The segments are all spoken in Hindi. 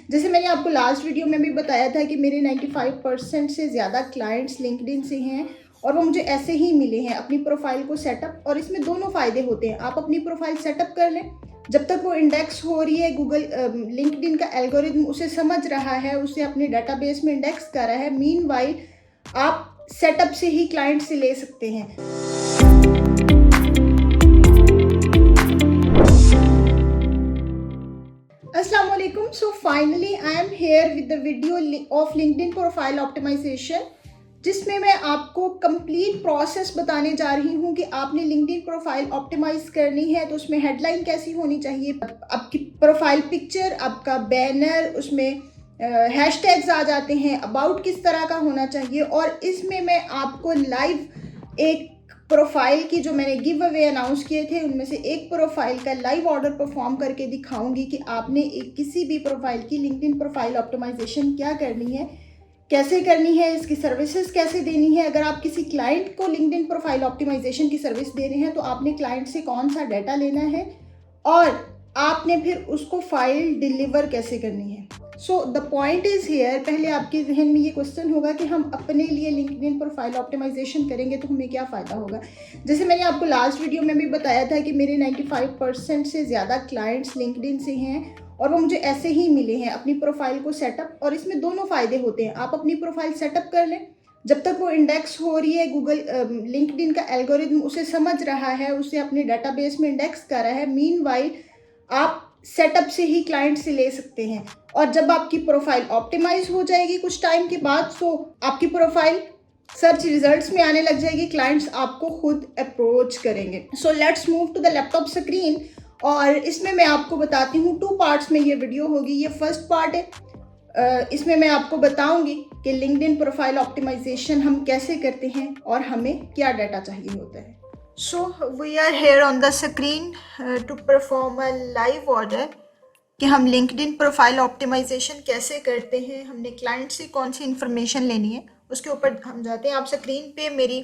जैसे मैंने आपको लास्ट वीडियो में भी बताया था कि मेरे 95% से ज़्यादा क्लाइंट्स लिंक्डइन से हैं और वो मुझे ऐसे ही मिले हैं अपनी प्रोफाइल को सेटअप। और इसमें दोनों फ़ायदे होते हैं, आप अपनी प्रोफाइल सेटअप कर लें, जब तक वो इंडेक्स हो रही है गूगल लिंक्डइन का एल्गोरिथम उसे समझ रहा है, उसे अपने डाटाबेस में इंडेक्स कर रहा है। मीनवाइल आप सेटअप से ही क्लाइंट से ले सकते हैं। अस्सलाम वालेकुम। So finally I am here with the video of LinkedIn profile optimisation, जिसमें मैं आपको कंप्लीट प्रोसेस बताने जा रही हूँ कि आपने लिंक्डइन प्रोफाइल ऑप्टिमाइज करनी है तो उसमें हेडलाइन कैसी होनी चाहिए, आपकी प्रोफाइल पिक्चर, आपका बैनर, उसमें हैशटैग्स आ जाते हैं, अबाउट किस तरह का होना चाहिए। और इसमें मैं आपको लाइव एक प्रोफाइल की जो मैंने गिव अवे अनाउंस किए थे उनमें से एक प्रोफाइल का लाइव ऑर्डर परफॉर्म करके दिखाऊंगी कि आपने किसी भी प्रोफाइल की लिंक्डइन प्रोफाइल ऑप्टिमाइजेशन क्या करनी है, कैसे करनी है, इसकी सर्विसेज कैसे देनी है। अगर आप किसी क्लाइंट को लिंक्डइन प्रोफाइल ऑप्टिमाइजेशन की सर्विस दे रहे हैं तो आपने क्लाइंट से कौन सा डाटा लेना है और आपने फिर उसको फाइल डिलीवर कैसे करनी है। So the point is here, पहले आपके जहन में ये क्वेश्चन होगा कि हम अपने लिए लिंक्डइन प्रोफाइल ऑप्टिमाइजेशन करेंगे तो हमें क्या फ़ायदा होगा। जैसे मैंने आपको लास्ट वीडियो में भी बताया था कि मेरे 95% से ज़्यादा क्लाइंट्स लिंक्डइन से हैं और वो मुझे ऐसे ही मिले हैं अपनी प्रोफाइल को सेटअप। और इसमें दोनों फ़ायदे होते हैं, आप अपनी प्रोफाइल सेटअप कर लें, जब तक वो इंडेक्स हो रही है गूगल लिंक्डइन का एल्गोरिथम उसे समझ रहा है, उसे अपने डाटाबेस में इंडेक्स कर रहा है। मीनवाइल आप सेटअप से ही क्लाइंट से ले सकते हैं। और जब आपकी प्रोफाइल ऑप्टिमाइज हो जाएगी कुछ टाइम के बाद, तो आपकी प्रोफाइल सर्च रिजल्ट्स में आने लग जाएगी, क्लाइंट्स आपको खुद अप्रोच करेंगे। So let's move to the laptop screen. और इसमें मैं आपको बताती हूँ 2 पार्ट्स में ये वीडियो होगी। ये फर्स्ट पार्ट है, इसमें मैं आपको बताऊंगी कि लिंक्डइन प्रोफाइल ऑप्टिमाइजेशन हम कैसे करते हैं और हमें क्या डाटा चाहिए होता है। So we are here on the screen to perform a live order कि हम लिंक्डइन प्रोफाइल ऑप्टिमाइजेशन कैसे करते हैं, हमने क्लाइंट से कौन सी इन्फॉर्मेशन लेनी है, उसके ऊपर हम जाते हैं। आप स्क्रीन पे मेरी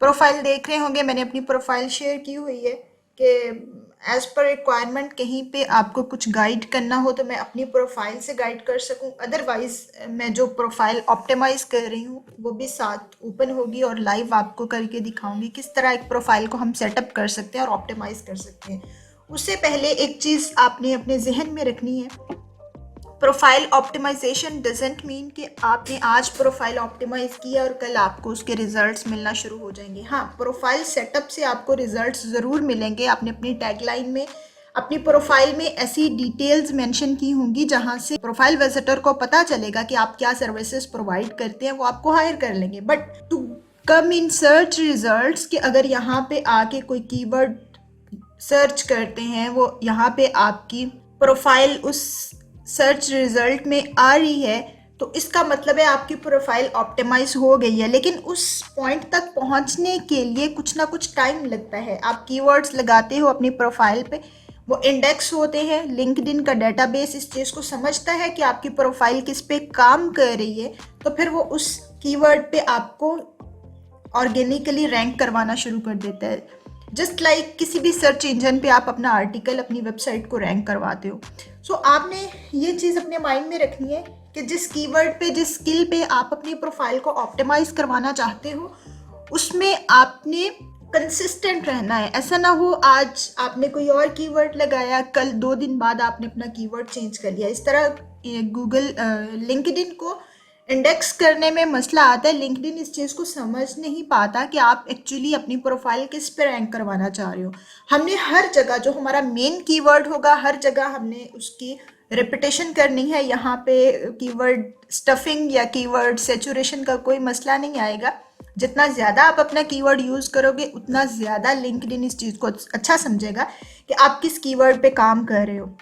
प्रोफाइल देख रहे होंगे, मैंने अपनी प्रोफाइल शेयर की हुई है कि एज़ पर रिक्वायरमेंट कहीं पे आपको कुछ गाइड करना हो तो मैं अपनी प्रोफाइल से गाइड कर सकूं। अदरवाइज़ मैं जो प्रोफाइल ऑप्टिमाइज कर रही हूँ वो भी साथ ओपन होगी और लाइव आपको करके दिखाऊंगी किस तरह एक प्रोफाइल को हम सेटअप कर सकते हैं और ऑप्टिमाइज कर सकते हैं। उससे पहले एक चीज़ आपने अपने जहन में रखनी है, प्रोफाइल ऑप्टिमाइजेशन डजेंट मीन कि आपने आज प्रोफाइल ऑप्टिमाइज किया और कल आपको उसके रिजल्ट्स मिलना शुरू हो जाएंगे। हाँ, प्रोफाइल सेटअप से आपको रिजल्ट्स ज़रूर मिलेंगे। आपने अपनी टैगलाइन में अपनी प्रोफाइल में ऐसी डिटेल्स मेंशन की होंगी जहां से प्रोफाइल विजिटर को पता चलेगा कि आप क्या सर्विसेज प्रोवाइड करते हैं, वो आपको हायर कर लेंगे। But to come in search results कि अगर यहाँ पे आके कोई कीवर्ड सर्च करते हैं, वो यहाँ पे आपकी प्रोफाइल उस सर्च रिजल्ट में आ रही है तो इसका मतलब है आपकी प्रोफाइल ऑप्टिमाइज हो गई है। लेकिन उस पॉइंट तक पहुंचने के लिए कुछ ना कुछ टाइम लगता है। आप कीवर्ड्स लगाते हो अपनी प्रोफाइल पे, वो इंडेक्स होते हैं, लिंक्डइन का डेटाबेस इस चीज़ को समझता है कि आपकी प्रोफाइल किस पे काम कर रही है, तो फिर वो उस कीवर्ड पे आपको ऑर्गेनिकली रैंक करवाना शुरू कर देता है। जस्ट लाइक किसी भी सर्च इंजन पे आप अपना आर्टिकल अपनी वेबसाइट को रैंक करवाते हो। सो आपने ये चीज़ अपने माइंड में रखनी है कि जिस कीवर्ड पे, जिस स्किल पे आप अपनी प्रोफाइल को ऑप्टिमाइज करवाना चाहते हो उसमें आपने कंसिस्टेंट रहना है। ऐसा ना हो आज आपने कोई और कीवर्ड लगाया, कल 2 दिन बाद आपने अपना कीवर्ड चेंज कर लिया। इस तरह गूगल लिंक्डइन को इंडेक्स करने में मसला आता है। लिंक्डइन इस चीज़ को समझ नहीं पाता कि आप एक्चुअली अपनी प्रोफाइल किस पे रैंक करवाना चाह रहे हो। हमने हर जगह जो हमारा मेन कीवर्ड होगा, हर जगह हमने उसकी रेपिटेशन करनी है। यहाँ पे कीवर्ड स्टफिंग या कीवर्ड सैचुरेशन का कोई मसला नहीं आएगा। जितना ज़्यादा आप अपना कीवर्ड यूज़ करोगे उतना ज़्यादा लिंक्डइन इस चीज़ को अच्छा समझेगा कि आप किस कीवर्ड पे काम कर रहे हो।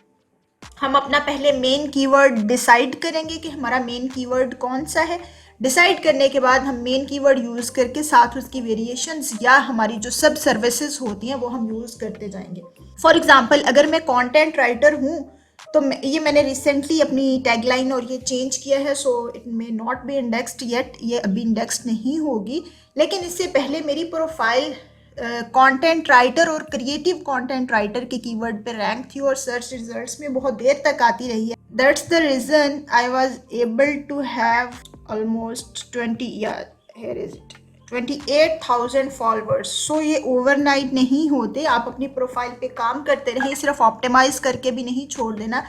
हम अपना पहले मेन कीवर्ड डिसाइड करेंगे कि हमारा मेन कीवर्ड कौन सा है। डिसाइड करने के बाद हम मेन कीवर्ड यूज़ करके साथ उसकी वेरिएशंस या हमारी जो सब सर्विसेज होती हैं वो हम यूज़ करते जाएंगे। फॉर एग्जांपल अगर मैं कंटेंट राइटर हूँ तो ये मैंने रिसेंटली अपनी टैगलाइन और ये चेंज किया है, so it may not be indexed yet, ये अभी इंडेक्स्ड नहीं होगी। लेकिन इससे पहले मेरी प्रोफाइल कंटेंट राइटर और क्रिएटिव कंटेंट राइटर के कीवर्ड पे रैंक थी और सर्च रिजल्ट्स में बहुत देर तक आती रही है. That's the reason I was able to have almost 20 year here is it 28,000 followers. So ये ओवरनाइट नहीं होते. आप अपनी प्रोफाइल पे काम करते रहें, सिर्फ ऑप्टिमाइज करके भी नहीं छोड़ देना.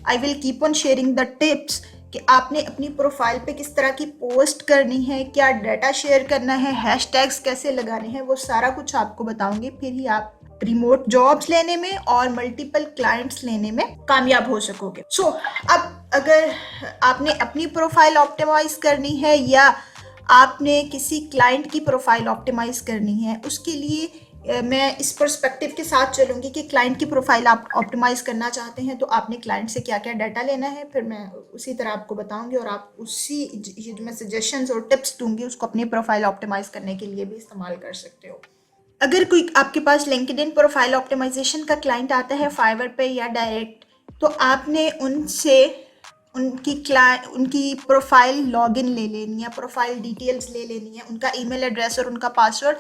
I will keep on sharing the tips कि आपने अपनी प्रोफाइल पे किस तरह की पोस्ट करनी है, क्या डाटा शेयर करना है, हैशटैग्स कैसे लगाने हैं, वो सारा कुछ आपको बताऊंगी. फिर ही आप रिमोट जॉब्स लेने में और मल्टीपल क्लाइंट्स लेने में कामयाब हो सकोगे. सो अब अगर आपने अपनी प्रोफाइल ऑप्टिमाइज करनी है या आपने किसी क्लाइंट की प्रोफाइल ऑप्टिमाइज करनी है, उसके लिए मैं इस पर्सपेक्टिव के साथ चलूँगी कि क्लाइंट की प्रोफाइल आप ऑप्टिमाइज करना चाहते हैं तो आपने क्लाइंट से क्या क्या डाटा लेना है. फिर मैं उसी तरह आपको बताऊंगी और आप उसी ये जो मैं सजेशंस और टिप्स दूंगी उसको अपनी प्रोफाइल ऑप्टिमाइज करने के लिए भी इस्तेमाल कर सकते हो. अगर कोई आपके पास लिंक्डइन प्रोफाइल ऑप्टिमाइजेशन का क्लाइंट आता है फाइवर पे या डायरेक्ट, तो आपने उनसे उनकी प्रोफाइल लॉगिन ले लेनी है, प्रोफाइल डिटेल्स ले लेनी है, उनका ईमेल एड्रेस और उनका पासवर्ड.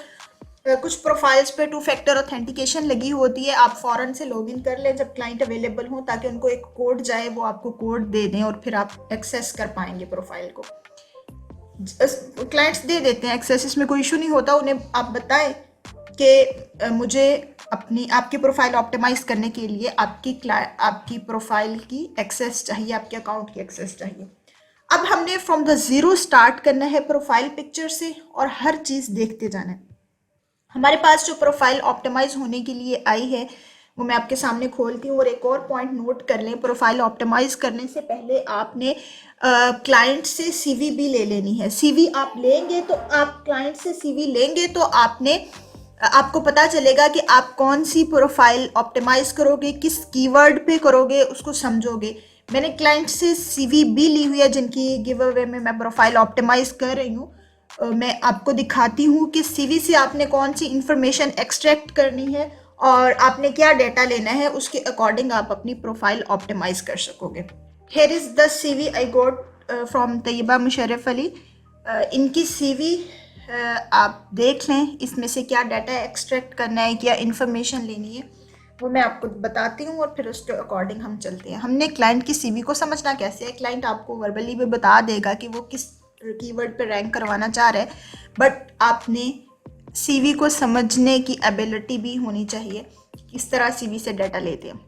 कुछ प्रोफाइल्स पे 2 फैक्टर ऑथेंटिकेशन लगी होती है, आप फ़ौरन से लॉगिन कर लें जब क्लाइंट अवेलेबल हो, ताकि उनको एक कोड जाए, वो आपको कोड दे दें और फिर आप एक्सेस कर पाएंगे प्रोफाइल को. क्लाइंट्स दे देते हैं एक्सेस, इसमें कोई इशू नहीं होता. उन्हें आप बताएं कि मुझे आपकी प्रोफाइल ऑप्टिमाइज करने के लिए आपकी प्रोफाइल की एक्सेस चाहिए, आपके अकाउंट की एक्सेस चाहिए. अब हमने फ्रॉम द ज़ीरो स्टार्ट करना है प्रोफाइल पिक्चर से और हर चीज़ देखते जाना है. हमारे पास जो प्रोफाइल ऑप्टिमाइज होने के लिए आई है वो मैं आपके सामने खोलती हूँ. और एक और पॉइंट नोट कर लें, प्रोफाइल ऑप्टिमाइज करने से पहले आपने क्लाइंट से सीवी भी ले लेनी है. सीवी आप लेंगे तो आप क्लाइंट से सीवी लेंगे तो आपको पता चलेगा कि आप कौन सी प्रोफाइल ऑप्टिमाइज करोगे, किस कीवर्ड पे करोगे, उसको समझोगे. मैंने क्लाइंट से सीवी भी ली हुई है जिनकी गिव अवे में मैं प्रोफाइल ऑप्टिमाइज कर रही हूँ. मैं आपको दिखाती हूँ कि सीवी से आपने कौन सी इंफॉर्मेशन एक्सट्रैक्ट करनी है और आपने क्या डेटा लेना है, उसके अकॉर्डिंग आप अपनी प्रोफाइल ऑप्टिमाइज कर सकोगे. Here is the CV I got from Tayyaba Musharraf Ali. इनकी सीवी आप देख लें, इसमें से क्या डाटा एक्सट्रैक्ट करना है, क्या इन्फॉर्मेशन लेनी है, वो मैं आपको बताती हूँ और फिर उसके अकॉर्डिंग हम चलते हैं. हमने क्लाइंट की सीवी को समझना कैसे है. क्लाइंट आपको वर्बली भी बता देगा कि वो किस कीवर्ड पे रैंक करवाना चाह रहे हैं, बट आपने सीवी को समझने की एबिलिटी भी होनी चाहिए. इस तरह सीवी से डाटा लेते हैं.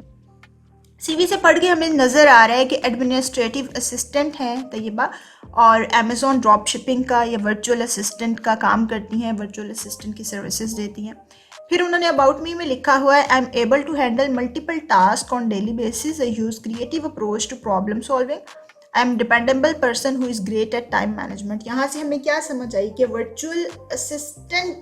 सीवी से पढ़ के हमें नज़र आ रहा है कि एडमिनिस्ट्रेटिव असिस्टेंट हैं तैयबा और अमेज़ॉन ड्रॉप शिपिंग का या वर्चुअल असिस्टेंट का काम करती हैं, वर्चुअल असिस्टेंट की सर्विसेज देती हैं. फिर उन्होंने अबाउट मी में लिखा हुआ है, I am able to handle multiple task on daily basis, I use creative approach to problem solving, I am dependable person who is great at time management. यहाँ से हमें क्या समझ आई कि virtual assistant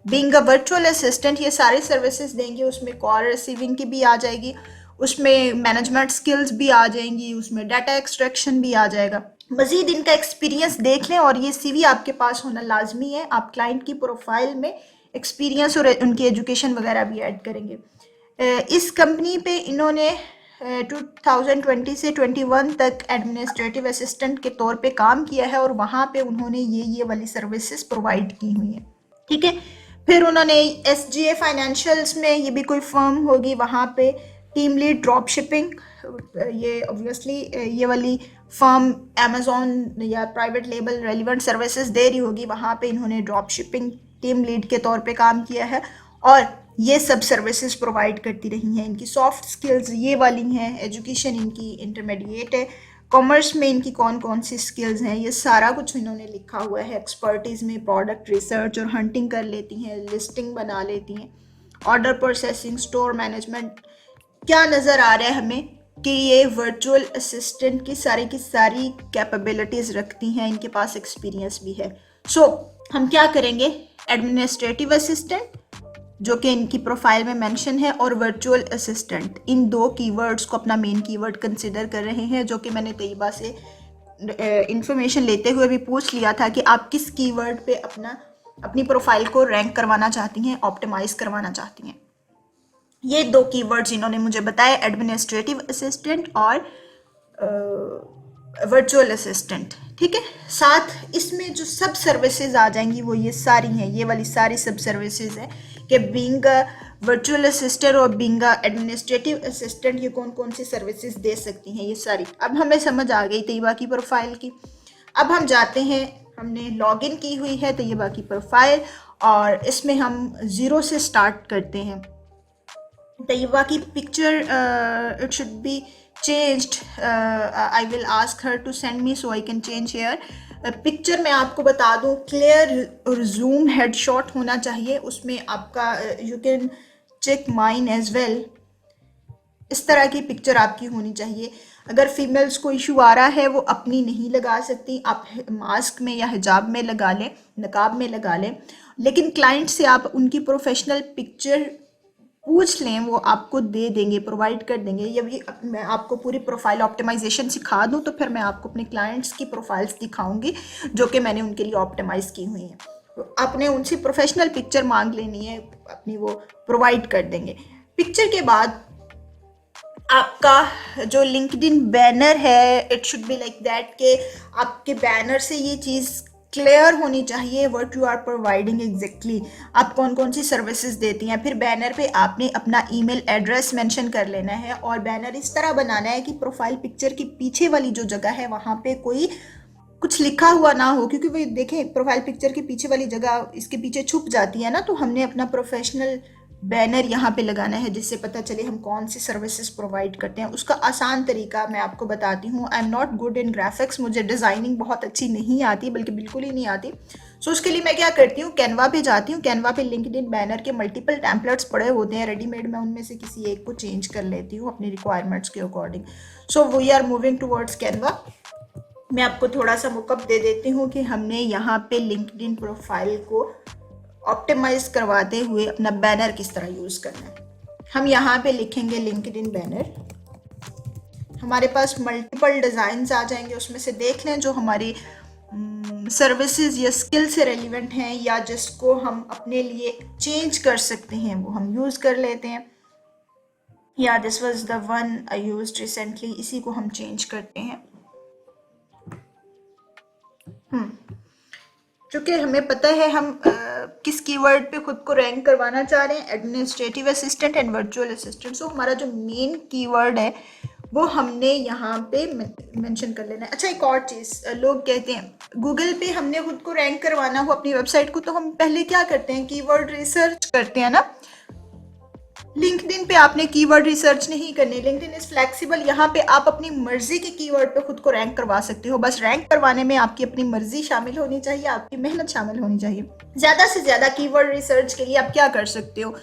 being a virtual assistant ये सारी सर्विसेज देंगे. उसमें कॉल रिसीविंग की भी आ जाएगी, उसमें मैनेजमेंट स्किल्स भी आ जाएंगी, उसमें डाटा एक्सट्रैक्शन भी आ जाएगा. मज़ीद इनका एक्सपीरियंस देख लें और ये सीवी आपके पास होना लाजमी है. आप क्लाइंट की प्रोफाइल में एक्सपीरियंस और उनकी एजुकेशन वगैरह भी ऐड करेंगे. इस कंपनी पे इन्होंने 2020 से 21 तक एडमिनिस्ट्रेटिव असिस्टेंट के तौर पे काम किया है और वहाँ पे उन्होंने ये वाली सर्विसेज प्रोवाइड की हुई हैं. ठीक है. फिर उन्होंने SGA फाइनेंशियल्स में, ये भी कोई फर्म होगी, वहाँ पे टीम लीड ड्रॉप शिपिंग, ये ऑब्वियसली ये वाली फर्म अमेज़ॉन या प्राइवेट लेबल रेलिवेंट सर्विसेज दे रही होगी, वहाँ पे इन्होंने ड्रॉप शिपिंग टीम लीड के तौर पे काम किया है और ये सब सर्विसेज प्रोवाइड करती रही हैं. इनकी सॉफ्ट स्किल्स ये वाली हैं, एजुकेशन इनकी इंटरमीडिएट है, कॉमर्स में इनकी कौन कौन सी स्किल्स हैं, ये सारा कुछ इन्होंने लिखा हुआ है. एक्सपर्टीज़ में प्रोडक्ट रिसर्च और हंटिंग कर लेती हैं, लिस्टिंग बना लेती हैं, ऑर्डर प्रोसेसिंग, स्टोर मैनेजमेंट. क्या नज़र आ रहा है हमें कि ये वर्चुअल असिस्टेंट की सारी कैपेबिलिटीज़ रखती हैं, इनके पास एक्सपीरियंस भी है. सो हम क्या करेंगे, एडमिनिस्ट्रेटिव असिस्टेंट जो कि इनकी प्रोफाइल में मेंशन है और वर्चुअल असिस्टेंट, इन 2 कीवर्ड्स को अपना मेन कीवर्ड कंसिडर कर रहे हैं, जो कि मैंने तैयबा से इंफॉर्मेशन लेते हुए भी पूछ लिया था कि आप किस कीवर्ड पे अपनी प्रोफाइल को रैंक करवाना चाहती हैं, ऑप्टिमाइज करवाना चाहती हैं. ये 2 कीवर्ड्स इन्होंने मुझे बताए, एडमिनिस्ट्रेटिव असिस्टेंट और वर्चुअल असिस्टेंट. ठीक है. साथ इसमें जो सब सर्विसेज आ जाएंगी वो ये सारी हैं, ये वाली सारी सब सर्विसेज हैं कि बीइंग अ वर्चुअल असिस्टेंट और बीइंग अ एडमिनिस्ट्रेटिव असिस्टेंट ये कौन कौन सी सर्विसेज दे सकती हैं, ये सारी अब हमें समझ आ गई तैयबा की प्रोफाइल की। अब हम जाते हैं, हमने लॉगिन की हुई है तैयबा की प्रोफाइल और इसमें हम ज़ीरो से स्टार्ट करते हैं। तैयबा की picture it should be changed, I will ask her to send me so I can change here. Picture मैं आपको बता दूं क्लियर और जूम हेडशॉट होना चाहिए उसमें आपका, you can check mine as well. इस तरह की पिक्चर आपकी होनी चाहिए। अगर फीमेल्स को इशू आ रहा है वो अपनी नहीं लगा सकती, आप मास्क में या हिजाब में लगा लें, नकाब में लगा लें, लेकिन क्लाइंट से आप उनकी प्रोफेशनल पिक्चर पूछ लें, वो आपको दे देंगे, प्रोवाइड कर देंगे। ये भी मैं आपको पूरी प्रोफाइल ऑप्टिमाइजेशन सिखा दूं तो फिर मैं आपको अपने क्लाइंट्स की प्रोफाइल्स दिखाऊंगी जो कि मैंने उनके लिए ऑप्टिमाइज की हुई हैं। तो आपने उनसे प्रोफेशनल पिक्चर मांग लेनी है, अपनी वो प्रोवाइड कर देंगे। पिक्चर के बाद आपका जो लिंक्डइन बैनर है it should be like that कि आपके बैनर से ये चीज़ क्लियर होनी चाहिए what you are providing exactly, आप कौन कौन सी सर्विसेज देती हैं। फिर बैनर पे आपने अपना ईमेल एड्रेस मेंशन कर लेना है और बैनर इस तरह बनाना है कि प्रोफाइल पिक्चर की पीछे वाली जो जगह है वहाँ पे कोई कुछ लिखा हुआ ना हो, क्योंकि वो देखें प्रोफाइल पिक्चर के पीछे वाली जगह इसके पीछे छुप जाती है ना, तो हमने अपना प्रोफेशनल बैनर यहाँ पे लगाना है जिससे पता चले हम कौन सी सर्विसेज प्रोवाइड करते हैं। उसका आसान तरीका मैं आपको बताती हूँ। I am not good in graphics, मुझे डिज़ाइनिंग बहुत अच्छी नहीं आती, बल्कि बिल्कुल ही नहीं आती। सो उसके लिए मैं क्या करती हूँ, कैनवा पे जाती हूँ। कैनवा पे लिंक्डइन बैनर के मल्टीपल टेम्पलेट्स पड़े होते हैं रेडीमेड, मैं उनमें से किसी एक को चेंज कर लेती हूँ अपनी रिक्वायरमेंट्स के according. So we are moving towards Canva. मैं आपको थोड़ा सा मुकअप दे देती हूँ कि हमने यहाँ पे लिंक्डइन प्रोफाइल को ऑप्टिमाइज करवाते हुए अपना बैनर किस तरह यूज करना है। हम यहाँ पे लिखेंगे लिंक्डइन बैनर, हमारे पास मल्टीपल डिजाइन आ जाएंगे, उसमें से देख लें जो हमारी सर्विसेज या स्किल से रेलिवेंट हैं या जिसको हम अपने लिए चेंज कर सकते हैं वो हम यूज कर लेते हैं। या this was the one I used recently, इसी को हम चेंज करते हैं। क्योंकि हमें पता है हम किस कीवर्ड पे खुद को रैंक करवाना चाह रहे हैं, administrative assistant and virtual assistant. So हमारा जो मेन कीवर्ड है वो हमने यहाँ पे मेंशन कर लेना है। अच्छा, एक और चीज़, लोग कहते हैं गूगल पे हमने खुद को रैंक करवाना हो अपनी वेबसाइट को, तो हम पहले क्या करते हैं, कीवर्ड रिसर्च करते हैं ना। लिंक्डइन पे आपने कीवर्ड रिसर्च नहीं करनी। लिंक्डइन इज फ्लेक्सिबल, यहाँ पे आप अपनी मर्जी के कीवर्ड पे खुद को रैंक करवा सकते हो। बस रैंक करवाने में आपकी अपनी मर्जी शामिल होनी चाहिए, आपकी मेहनत शामिल होनी चाहिए। ज्यादा से ज्यादा कीवर्ड रिसर्च के लिए आप क्या कर सकते हो,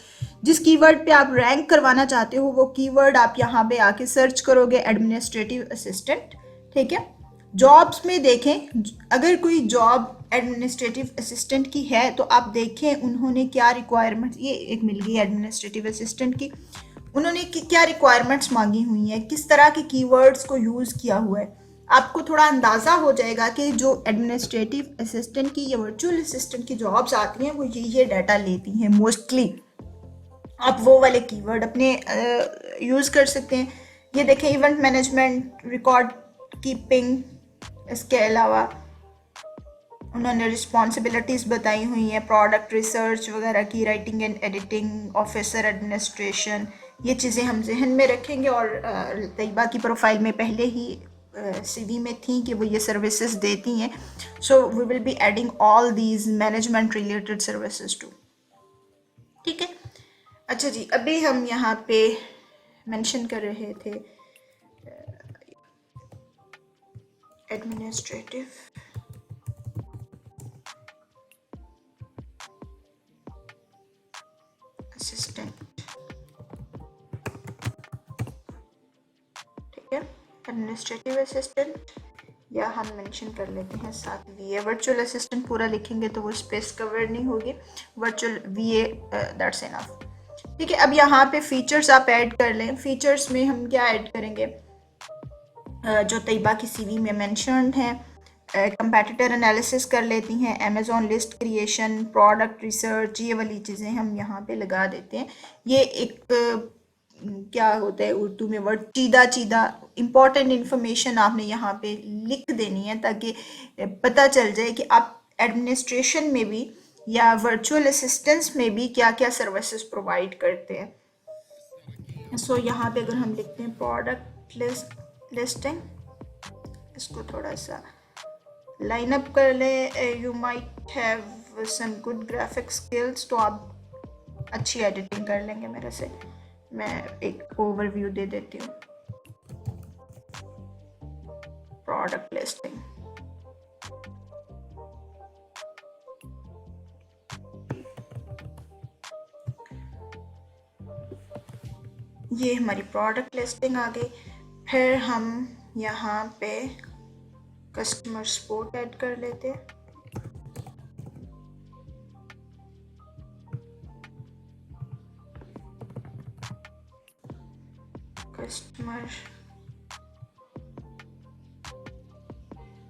जिस कीवर्ड पे आप रैंक करवाना चाहते हो वो कीवर्ड आप यहाँ पे आके सर्च करोगे, एडमिनिस्ट्रेटिव असिस्टेंट। ठीक है, जॉब्स में देखें, अगर कोई जॉब एडमिनिस्ट्रेटिव असिस्टेंट की है तो आप देखें उन्होंने क्या रिक्वायरमेंट्स, ये एक मिल गई एडमिनिस्ट्रेटिव असिस्टेंट की, उन्होंने क्या रिक्वायरमेंट्स मांगी हुई हैं, किस तरह के कीवर्ड्स को यूज़ किया हुआ है। आपको थोड़ा अंदाज़ा हो जाएगा कि जो एडमिनिस्ट्रेटिव असिस्टेंट की या वर्चुअल असिस्टेंट की जॉब्स आती हैं वो ये डाटा लेती हैं मोस्टली। आप वो वाले कीवर्ड अपने यूज़ कर सकते हैं। ये देखें, इवेंट मैनेजमेंट, रिकॉर्ड कीपिंग, इसके अलावा उन्होंने रिस्पॉन्सिबिलिटीज़ बताई हुई हैं, प्रोडक्ट रिसर्च वगैरह की, writing and editing, officer administration, ये चीज़ें हम जहन में रखेंगे। और तैयबा की प्रोफाइल में पहले ही सीवी में थी कि वो ये सर्विसेज देती हैं। So we will be adding all these management related services too. ठीक है, अच्छा जी, अभी हम यहाँ पे मेंशन कर रहे थे एडमिनिस्ट्रेटिव असिस्टेंट। ठीक है, एडमिनिस्ट्रेटिव असिस्टेंट, या हम मेंशन कर लेते हैं साथ वीए। वर्चुअल असिस्टेंट पूरा लिखेंगे तो वो स्पेस कवर नहीं होगी, वर्चुअल वीए दैट्स इनफ। ठीक है, अब यहाँ पे फीचर्स आप ऐड कर लें। फीचर्स में हम क्या ऐड करेंगे, जो तैयबा की सीवी में मेंशन्ड हैं, कंपेटिटर एनालिसिस कर लेती हैं, Amazon list creation, product research, ये वाली चीज़ें हम यहाँ पे लगा देते हैं। ये एक क्या होता है उर्दू में वर्ड, चीदा चीदा इंपॉर्टेंट इन्फॉर्मेशन आपने यहाँ पे लिख देनी है ताकि पता चल जाए कि आप एडमिनिस्ट्रेशन में भी या वर्चुअल असिस्टेंट्स में भी क्या क्या सर्विसेज प्रोवाइड करते हैं। सो यहाँ पे अगर हम लिखते हैं प्रोडक्ट लिस्टिंग, इसको थोड़ा सा लाइन अप कर लें। You might have some good graphic skills, तो आप अच्छी एडिटिंग कर लेंगे मेरे से। मैं एक ओवरव्यू दे देती हूँ। प्रोडक्ट लिस्टिंग, ये हमारी प्रोडक्ट लिस्टिंग आ गई। फिर हम यहाँ पे कस्टमर सपोर्ट ऐड कर लेते हैं। कस्टमर,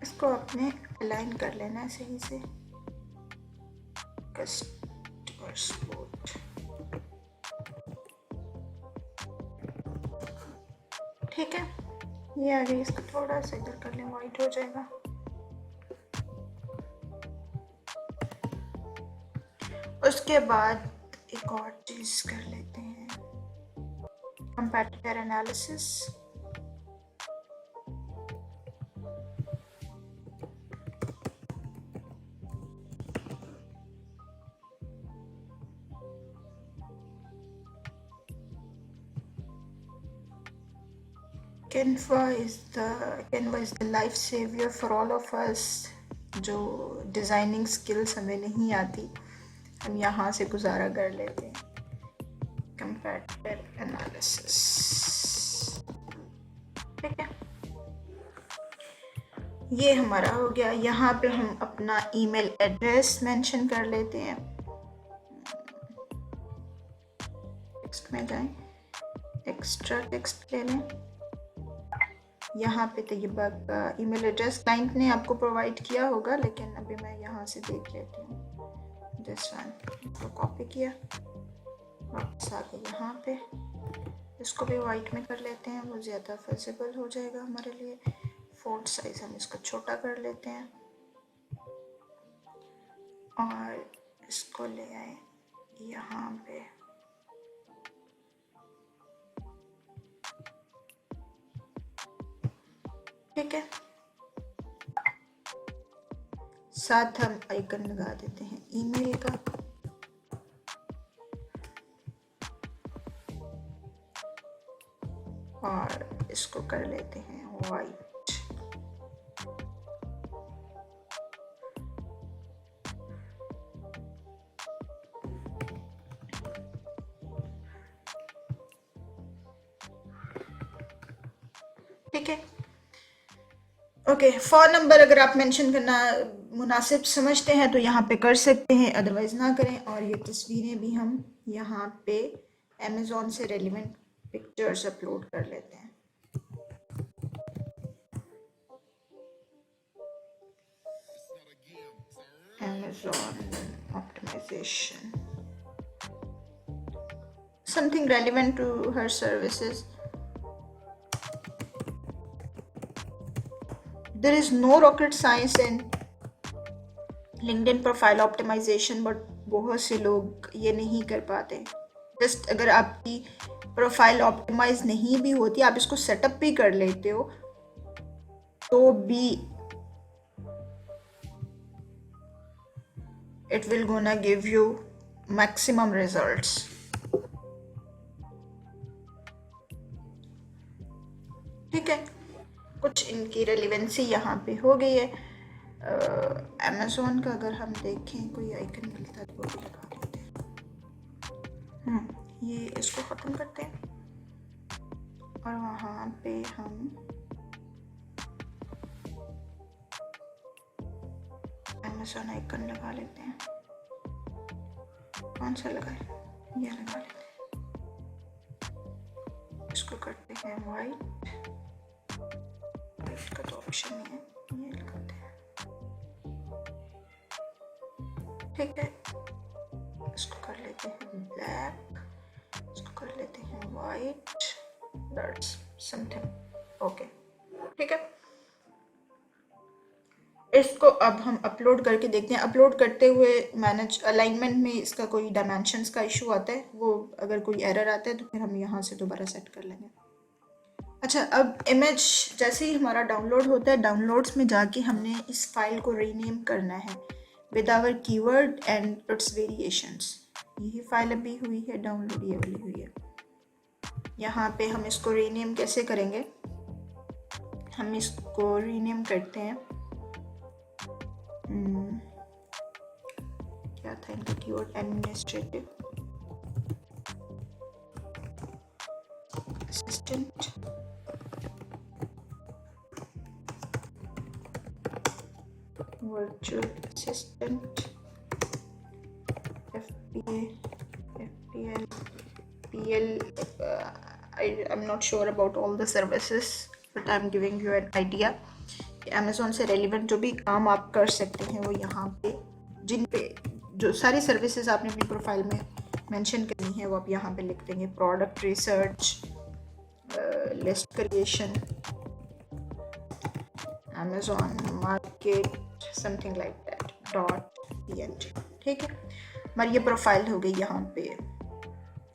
इसको आपने अलाइन कर लेना है सही से। कस्टमर सपोर्ट, ठीक है, ये आ गई। इसको थोड़ा सा इधर कर लें, वाइट हो जाएगा। उसके बाद एक और चीज कर लेते हैं, कंपैटिटर analysis. Canva is the life savior for all of us। जो डिज़ाइनिंग स्किल्स हमें नहीं आती, हम यहाँ से गुजारा कर लेते हैं। कंपैटिटर एनालिसिस, ठीक है, ये हमारा हो गया। यहाँ पे हम अपना ईमेल एड्रेस मेंशन कर लेते हैं। टेक्स्ट में जाएं, एक्स्ट्रा टेक्स्ट ले लें। यहाँ पे तैयबा का ईमेल एड्रेस क्लाइंट ने आपको प्रोवाइड किया होगा, लेकिन अभी मैं यहाँ से देख लेती हूँ। दिस वन, इसको कॉपी किया, वापस आके यहाँ पे इसको भी वाइट में कर लेते हैं, वो ज़्यादा विजिबल हो जाएगा हमारे लिए। फ़ॉन्ट साइज हम इसको छोटा कर लेते हैं और इसको ले आए यहाँ पे। ठीक है, साथ हम आइकन लगा देते हैं ईमेल का। और इसको कर लेते हैं वाइट। ठीक है, ओके। फ़ोन नंबर अगर आप मेंशन करना मुनासिब समझते हैं तो यहाँ पे कर सकते हैं, अदरवाइज़ ना करें। और ये तस्वीरें भी हम यहाँ पे अमेज़ॉन से रेलिवेंट पिक्चर्स अपलोड कर लेते हैं। Amazon optimization, something relevant to her services. There is no rocket science in LinkedIn profile optimization, but बहुत से लोग ये नहीं कर पाते। जस्ट अगर आपकी प्रोफाइल ऑप्टिमाइज नहीं भी होती, आप इसको सेटअप भी कर लेते हो, तो भी it will gonna give you maximum results। ठीक है, कुछ इनकी रेलिवेंसी यहाँ पे हो गई है। अमेज़ॉन का अगर हम देखें कोई आइकन मिलता है तो वो भी लगा देते हैं। ये इसको ख़त्म करते हैं और वहाँ पे हम अमेज़ॉन आइकन लगा लेते हैं। कौन सा लगाए, ये लगा लेते हैं। इसको करते हैं वाइट, वाइट का तो ऑप्शन नहीं है, ये लगाते हैं। ठीक है, इसको कर लेते हैं ब्लैक, इसको कर लेते हैं वाइट, दैट्स समथिंग ओके। ठीक है, इसको अब हम अपलोड करके देखते हैं। अपलोड करते हुए मैनेज अलाइनमेंट में इसका कोई डायमेंशंस का इशू आता है, वो अगर कोई एरर आता है तो फिर हम यहाँ से दोबारा सेट कर लेंगे। अच्छा, अब इमेज जैसे ही हमारा डाउनलोड होता है, डाउनलोड्स में जाके हमने इस फाइल को रीनेम करना है with our keyword and its variations. यही फाइल अभी हुई है डाउनलोड, ये वाली हुई है। यहाँ पे हम इसको रीनेम कैसे करेंगे, हम इसको रीनेम करते हैं, क्या था इनका keyword, administrative assistant, virtual assistant, FPA, FPL, PL. I'm not sure about all the services, but I'm giving you an idea. Amazon से रेलिवेंट जो भी काम आप कर सकते हैं वो यहाँ पे, जिन पे जो सारी सर्विसेज आपने अपनी प्रोफाइल में मेंशन करनी है वो आप यहाँ पे लिख देंगे। Product research, list creation, Amazon market, something like that .png। ठीक है, हमारी ये प्रोफाइल हो गई। यहाँ पे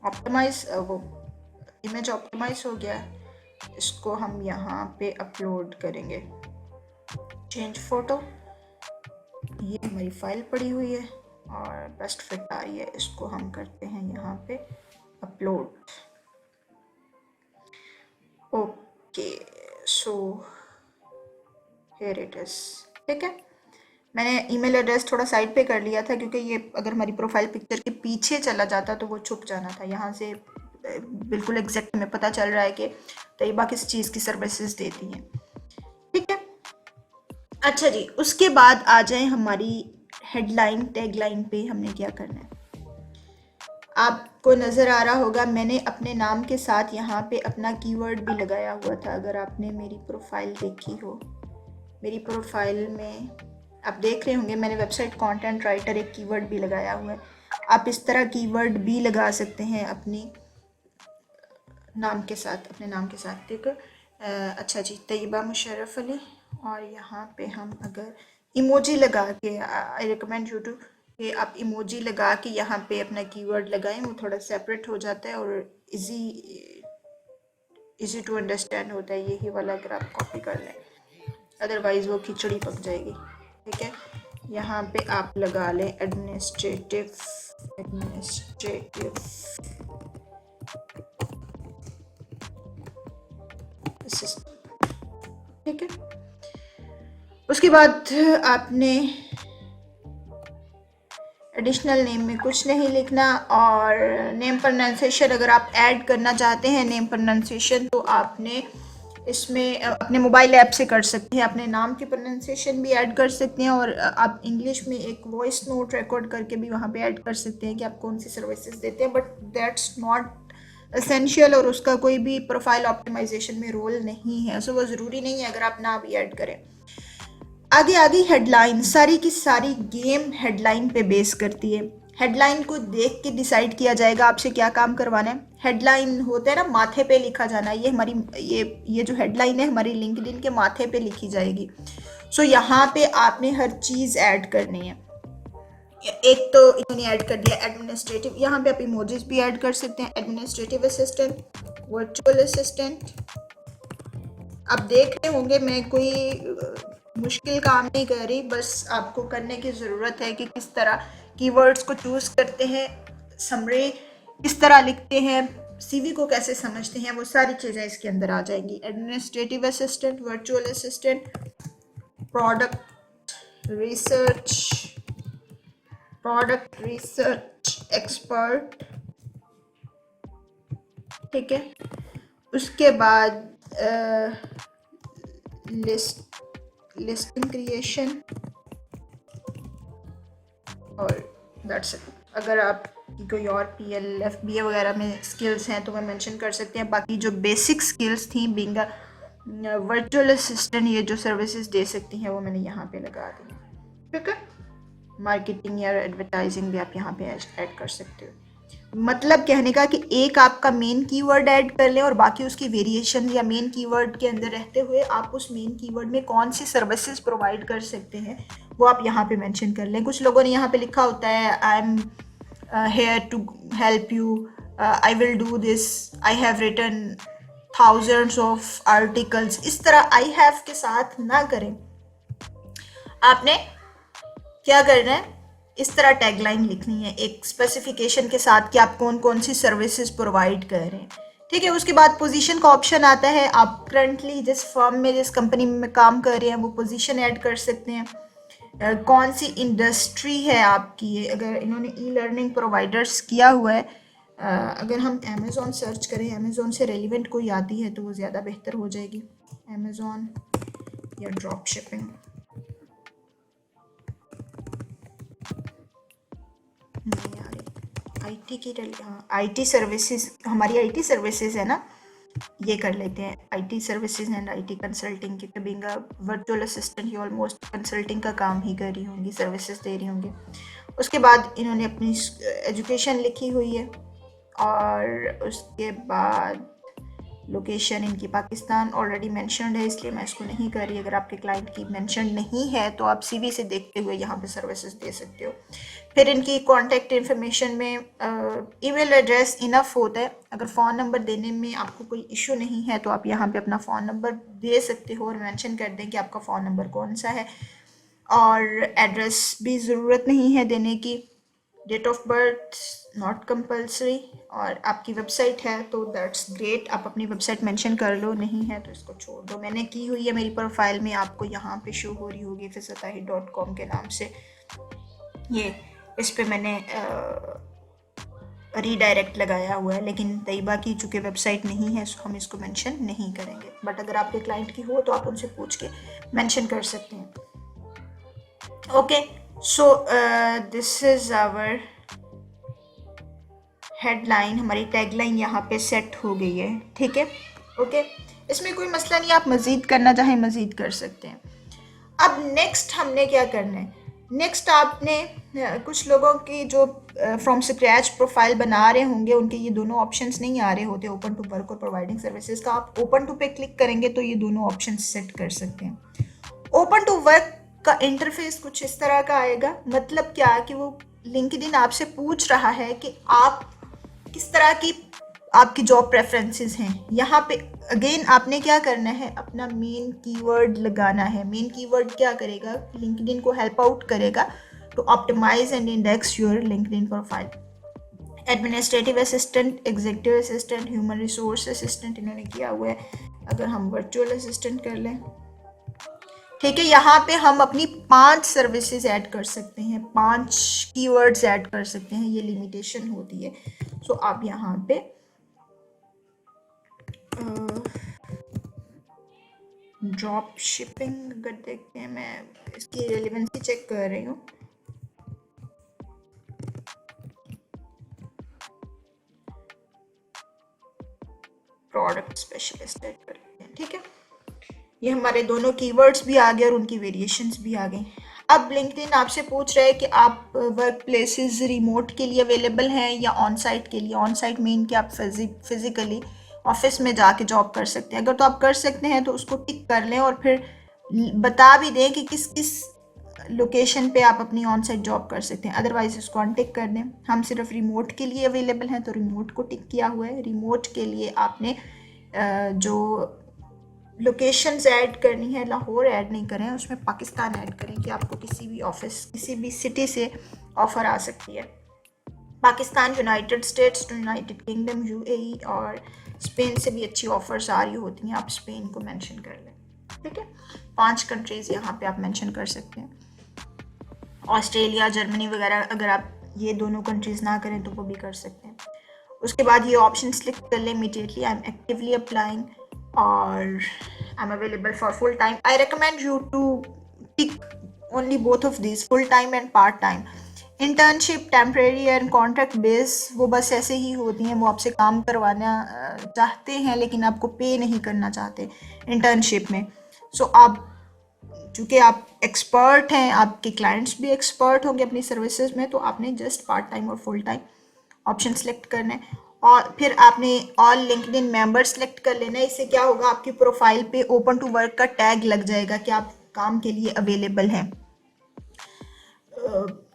ऑप्टिमाइज, वो इमेज ऑप्टिमाइज हो गया, इसको हम यहाँ पे अपलोड करेंगे। चेंज फोटो, ये हमारी फाइल पड़ी हुई है और बेस्ट फिट आ रही है, इसको हम करते हैं यहाँ पे upload. Okay, so here it is. ठीक है, मैंने ईमेल एड्रेस थोड़ा साइड पे कर लिया था क्योंकि ये अगर हमारी प्रोफाइल पिक्चर के पीछे चला जाता तो वो छुप जाना था। यहाँ से बिल्कुल एग्जैक्ट हमें पता चल रहा है कि तैयबा किस चीज़ की सर्विसेज देती हैं। ठीक है, अच्छा जी, उसके बाद आ जाए हमारी हेडलाइन टैगलाइन पे हमने क्या करना है। आपको नज़र आ रहा होगा मैंने अपने नाम के साथ यहाँ पे अपना कीवर्ड भी लगाया हुआ था। अगर आपने मेरी प्रोफाइल देखी हो, मेरी प्रोफाइल में आप देख रहे होंगे मैंने वेबसाइट कंटेंट राइटर एक कीवर्ड भी लगाया हुआ है। आप इस तरह कीवर्ड भी लगा सकते हैं अपनी नाम के साथ, अपने नाम के साथ। ठीक है, अच्छा जी, तैयबा मुशर्रफ अली, और यहाँ पे हम अगर इमोजी लगा के, आई रिकमेंड यू टू कि आप इमोजी लगा के यहाँ पे अपना कीवर्ड लगाएं, वो थोड़ा सेपरेट हो जाता है और इजी टू अंडरस्टैंड होता है। यही वाला अगर आप कॉपी कर लें, अदरवाइज वो खिचड़ी पक जाएगी। ठीक है, यहाँ पे आप लगा लें एडमिनिस्ट्रेटिव असिस्टेंट। ठीक है, उसके बाद आपने एडिशनल नेम में कुछ नहीं लिखना, और नेम प्रोनाउंसिएशन अगर आप ऐड करना चाहते हैं नेम प्रोनाउंसिएशन तो आपने इसमें अपने मोबाइल ऐप से कर सकते हैं, अपने नाम की प्रोनाउंसिएशन भी ऐड कर सकते हैं, और आप इंग्लिश में एक वॉइस नोट रिकॉर्ड करके भी वहाँ पे ऐड कर सकते हैं कि आप कौन सी सर्विसेज देते हैं, बट दैट्स नॉट एसेंशियल और उसका कोई भी प्रोफाइल ऑप्टिमाइजेशन में रोल नहीं है, सो वो ज़रूरी नहीं है अगर आप ना भी ऐड करें। आगे हेडलाइन, सारी की सारी गेम हेडलाइन पे बेस करती है। हेडलाइन को देख के डिसाइड किया जाएगा आपसे क्या काम करवाना है। हेडलाइन होता है ना माथे पे लिखा जाना, ये हमारी ये जो हेडलाइन है हमारी लिंक्डइन के माथे पे लिखी जाएगी। सो यहाँ पे आपने हर चीज़ ऐड करनी है। एक तो इन्होंने ऐड कर दिया एडमिनिस्ट्रेटिव, यहाँ पे आप इमोजीज भी ऐड कर सकते हैं। Administrative assistant, virtual assistant. आप देख रहे होंगे मैं कोई मुश्किल काम नहीं कर रही, बस आपको करने की ज़रूरत है कि किस तरह कीवर्ड्स को चूज़ करते हैं, समरी किस तरह लिखते हैं, सीवी को कैसे समझते हैं, वो सारी चीज़ें इसके अंदर आ जाएंगी। Administrative assistant, virtual assistant, product research expert. ठीक है, उसके बाद लिस्टिंग क्रिएशन, और दैट्स इट। अगर आप कोई और PL FBA वगैरह में स्किल्स हैं तो मैं मेंशन कर सकते हैं। बाकी जो बेसिक स्किल्स थी बीइंग अ वर्चुअल असिस्टेंट, ये जो सर्विसेज दे सकती हैं वो मैंने यहाँ पे लगा दी। ठीक है, मार्केटिंग या एडवर्टाइजिंग भी आप यहाँ पे ऐड कर सकते हो। मतलब कहने का कि एक आपका मेन कीवर्ड ऐड कर लें और बाकी उसकी वेरिएशन या मेन कीवर्ड के अंदर रहते हुए आप उस मेन कीवर्ड में कौन सी सर्विसेज प्रोवाइड कर सकते हैं वो आप यहाँ पे मेंशन कर लें। कुछ लोगों ने यहाँ पे लिखा होता है I am here to help you, I will do this, I have written thousands of articles. इस तरह आई हैव के साथ ना करें, आपने क्या करना है, इस तरह टैगलाइन लिखनी है एक स्पेसिफिकेशन के साथ कि आप कौन कौन सी सर्विसेज प्रोवाइड कर रहे हैं। ठीक है, उसके बाद पोजीशन का ऑप्शन आता है, आप करंटली जिस फर्म में जिस कंपनी में काम कर रहे हैं वो पोजीशन ऐड कर सकते हैं। कौन सी इंडस्ट्री है आपकी, अगर इन्होंने ई लर्निंग प्रोवाइडर्स किया हुआ है, अगर हम अमेज़ॉन सर्च करें, अमेज़ॉन से रेलिवेंट कोई आती है तो वो ज़्यादा बेहतर हो जाएगी। अमेज़ॉन या ड्रॉप शिपिंग, नहीं आ रही, आईटी की आईटी सर्विसेज, हमारी आईटी सर्विसेज है ना, ये कर लेते हैं IT services and IT consulting, क्योंकि बीइंग अ वर्चुअल असिस्टेंट ही ऑलमोस्ट कंसल्टिंग का काम ही कर रही होंगी, सर्विसेज दे रही होंगी। उसके बाद इन्होंने अपनी एजुकेशन लिखी हुई है और उसके बाद लोकेशन इनकी पाकिस्तान ऑलरेडी मेंशन्ड है, इसलिए मैं इसको नहीं कर रही। अगर आपके क्लाइंट की मेंशन नहीं है तो आप सीवी से देखते हुए यहाँ पे सर्विसेज दे सकते हो। फिर इनकी कॉन्टैक्ट इन्फॉर्मेशन में ईमेल एड्रेस इनफ होता है, अगर फ़ोन नंबर देने में आपको कोई इशू नहीं है तो आप यहाँ पे अपना फ़ोन नंबर दे सकते हो और मेंशन कर दें कि आपका फ़ोन नंबर कौन सा है, और एड्रेस भी ज़रूरत नहीं है देने की। Date of birth not compulsory, और आपकी वेबसाइट है तो दैट्स ग्रेट, आप अपनी वेबसाइट मेंशन कर लो, नहीं है तो इसको छोड़ दो। मैंने की हुई है मेरी प्रोफाइल में, आपको यहाँ पे शो हो रही होगी fizatahi.com के नाम से, ये इस पे मैंने रीडायरेक्ट लगाया हुआ है, लेकिन तैयबा की चूँकि वेबसाइट नहीं है सो हम इसको मेंशन नहीं करेंगे, बट अगर आपके क्लाइंट की हो तो आप उनसे पूछ के मेंशन कर सकते हैं। Okay, so this is our headline, हमारी टैगलाइन यहाँ पे सेट हो गई है। ठीक है, ओके, इसमें कोई मसला नहीं, आप मज़ीद करना चाहें मज़ीद कर सकते हैं। अब नेक्स्ट हमने क्या करना है, नेक्स्ट आपने कुछ लोगों की जो फ्रॉम स्क्रैच प्रोफाइल बना रहे होंगे उनके ये दोनों ऑप्शंस नहीं आ रहे होते, ओपन टू वर्क और प्रोवाइडिंग सर्विसेज का। आप ओपन टू पे क्लिक करेंगे तो ये दोनों ऑप्शन सेट कर सकते हैं। ओपन टू वर्क का इंटरफेस कुछ इस तरह का आएगा, मतलब क्या कि वो लिंक्डइन आपसे पूछ रहा है कि आप किस तरह की आपकी जॉब प्रेफरेंसेस हैं। यहाँ पे अगेन आपने क्या करना है, अपना मेन कीवर्ड लगाना है। मेन कीवर्ड क्या करेगा, लिंक्डइन को हेल्प आउट करेगा to optimise and index your LinkedIn profile. Administrative assistant, executive assistant, human resource assistant इन्होंने किया हुआ है। अगर हम वर्चुअल असिस्टेंट कर लें, ठीक है, यहाँ पे हम अपनी 5 सर्विसेज ऐड कर सकते हैं, 5 कीवर्ड्स ऐड कर सकते हैं, ये लिमिटेशन होती है। सो आप यहाँ पे ड्रॉप शिपिंग अगर देखते हैं, मैं इसकी रेलेवेंसी चेक कर रही हूँ। प्रोडक्ट स्पेशलिस्ट ऐड कर लेते हैं। ठीक है, ये हमारे दोनों कीवर्ड्स भी आ गए और उनकी वेरिएशंस भी आ गई। अब लिंक्डइन आपसे पूछ रहा है कि आप वर्क प्लेसेस रिमोट के लिए अवेलेबल हैं या ऑन साइट के लिए। ऑन साइट मीन कि आप फिजिकली ऑफिस में जाके जॉब कर सकते हैं। अगर तो आप कर सकते हैं तो उसको टिक कर लें और फिर बता भी दें कि किस किस लोकेशन पे आप अपनी ऑन साइट जॉब कर सकते हैं, अदरवाइज इसको अनटिक कर दें। हम सिर्फ रिमोट के लिए अवेलेबल हैं तो रिमोट को टिक किया हुआ है। रिमोट के लिए आपने जो लोकेशंस ऐड करनी है, लाहौर ऐड नहीं करें, उसमें पाकिस्तान ऐड करें कि आपको किसी भी ऑफिस किसी भी सिटी से ऑफ़र आ सकती है। Pakistan, United states, United kingdom, UAE और स्पेन से भी अच्छी ऑफर्स आ रही होती हैं, आप स्पेन को मेंशन कर लें। ठीक है, 5 कंट्रीज़ यहाँ पे आप मेंशन कर सकते हैं। ऑस्ट्रेलिया, जर्मनी वगैरह अगर आप ये दोनों कंट्रीज़ ना करें तो वो भी कर सकते हैं। उसके बाद ये ऑप्शन सिलेक्ट कर लें immediately, I am actively applying और I am available for full time. I recommend you to tick only both of this, full time and part time. Internship, temporary and contract base वो बस ऐसे ही होती हैं, वो आपसे काम करवाना चाहते हैं लेकिन आपको पे नहीं करना चाहते इंटर्नशिप में। सो आप चूँकि आप एक्सपर्ट हैं, आपके क्लाइंट्स भी एक्सपर्ट होंगे अपनी सर्विसेज में, तो आपने जस्ट पार्ट टाइम और फुल टाइम ऑप्शन सेलेक्ट करना है और फिर आपने ऑल लिंक्डइन मेंबर सेलेक्ट कर लेना है। इससे क्या होगा, आपकी प्रोफाइल पे ओपन टू वर्क का टैग लग जाएगा कि आप काम के लिए अवेलेबल हैं।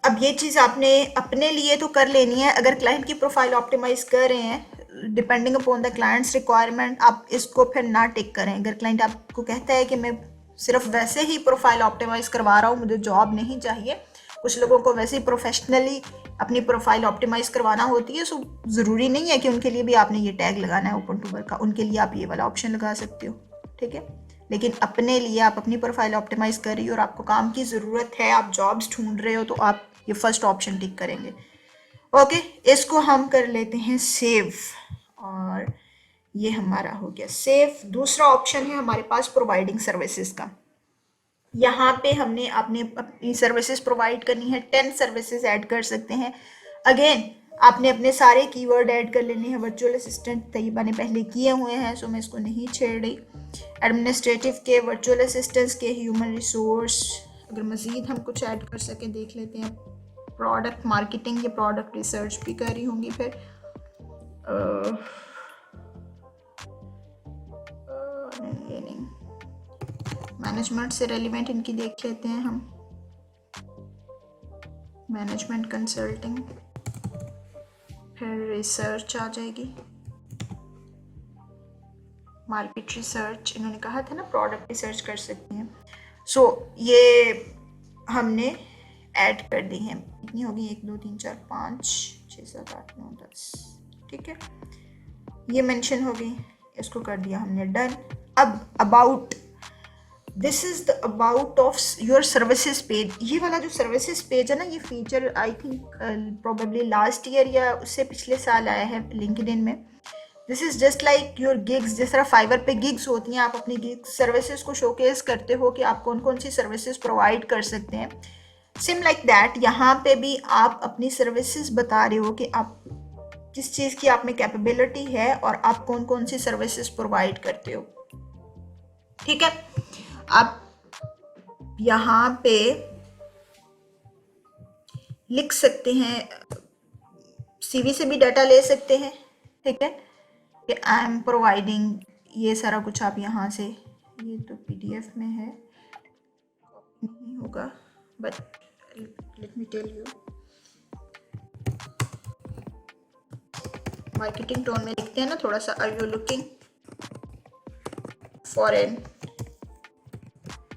अब ये चीज़ आपने अपने लिए तो कर लेनी है। अगर क्लाइंट की प्रोफाइल ऑप्टिमाइज कर रहे हैं, depending upon the clients requirement, आप इसको फिर ना टिक करें। अगर क्लाइंट आपको कहता है कि मैं सिर्फ वैसे ही प्रोफाइल ऑप्टिमाइज करवा रहा हूँ, मुझे जॉब नहीं चाहिए, कुछ लोगों को वैसे ही प्रोफेशनली अपनी प्रोफाइल ऑप्टिमाइज करवाना होती है, सो ज़रूरी नहीं है कि उनके लिए भी आपने ये टैग लगाना है ओपन टू वर्क का। उनके लिए आप ये वाला ऑप्शन लगा सकते हो, ठीक है। लेकिन अपने लिए, आप अपनी प्रोफाइल ऑप्टिमाइज कर रही हो और आपको काम की ज़रूरत है, आप जॉब्स ढूंढ रहे हो, तो आप ये फर्स्ट ऑप्शन टिक करेंगे। ओके, इसको हम कर लेते हैं सेव और ये हमारा हो गया सेव। दूसरा ऑप्शन है हमारे पास प्रोवाइडिंग सर्विसेज का। यहाँ पे हमने अपनी सर्विसेज प्रोवाइड करनी है। 10 सर्विसेज ऐड कर सकते हैं। अगेन आपने अपने सारे कीवर्ड ऐड कर लेने हैं। वर्चुअल असिस्टेंट तैयबा ने पहले किए हुए हैं, सो मैं इसको नहीं छेड़ रही। एडमिनिस्ट्रेटिव के, वर्चुअल असिस्टेंट्स के, ह्यूमन रिसोर्स, अगर मज़ीद हम कुछ ऐड कर सकें देख लेते हैं। प्रोडक्ट मार्केटिंग या प्रोडक्ट रिसर्च भी कर रही होंगी फिर। ये नहीं, मैनेजमेंट से रेलिवेंट इनकी देख लेते हैं हम। मैनेजमेंट कंसल्टिंग, फिर रिसर्च आ जाएगी, मार्केट रिसर्च, इन्होंने कहा था ना प्रोडक्ट रिसर्च कर सकते हैं। सो ये हमने ऐड कर दी हैं। कितनी होगी, 1 2 3 4 5 6 7 8 9 10, ठीक है। ये मेंशन हो गई, इसको कर दिया हमने डन। अब about, this is the about of your services page. ये वाला जो सर्विसेज पेज है ना, ये feature I think probably last year या उससे पिछले साल आया है लिंक्डइन में। This is just like your gigs. जिस तरह फाइवर पे गिग्स होती हैं, आप अपनी गिग्स सर्विसेज को शोकेस करते हो कि आप कौन कौन सी सर्विसेज प्रोवाइड कर सकते हैं। सिम लाइक दैट यहाँ पे भी आप अपनी सर्विसेज बता रहे हो कि आप किस चीज़ की आप में कैपेबिलिटी है और आप कौन कौन सी सर्विसेज प्रोवाइड करते हो, ठीक है। आप यहाँ पे लिख सकते हैं, सीवी से भी डाटा ले सकते हैं, ठीक है, कि आई एम प्रोवाइडिंग, ये सारा कुछ आप यहाँ से, ये तो पीडीएफ में है, नहीं होगा, but let me tell you. Marketing tone में लिखते हैं ना थोड़ा सा, are you looking for an.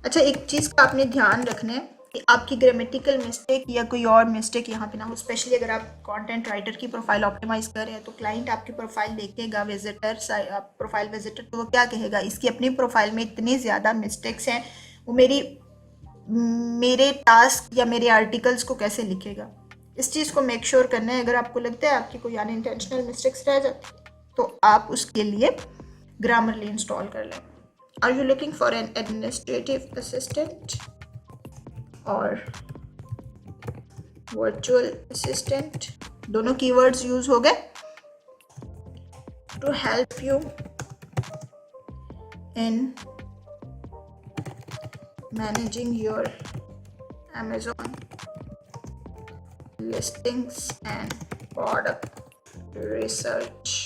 अच्छा, एक चीज़ का आपने ध्यान रखना है कि आपकी ग्रामेटिकल मिस्टेक या कोई और मिस्टेक यहाँ पे ना हो। स्पेशली अगर आप कंटेंट राइटर की प्रोफाइल ऑप्टिमाइज कर रहे हैं, तो क्लाइंट आपकी प्रोफाइल देखेगा, विजिटर प्रोफाइल विजिटर, तो वो क्या कहेगा, इसकी अपनी प्रोफाइल में इतनी ज़्यादा मिस्टेक्स हैं, वो मेरे टास्क या मेरे आर्टिकल्स को कैसे लिखेगा। इस चीज़ को मेक श्योर करना है। अगर आपको लगता है आपकी कोई अनइंटेंशनल मिस्टेक्स रह जाती है, तो आप उसके लिए ग्रामरली इंस्टॉल कर लें। Are you looking for an administrative assistant or virtual assistant? दोनों keywords यूज हो गए to help you in managing your Amazon listings and product research.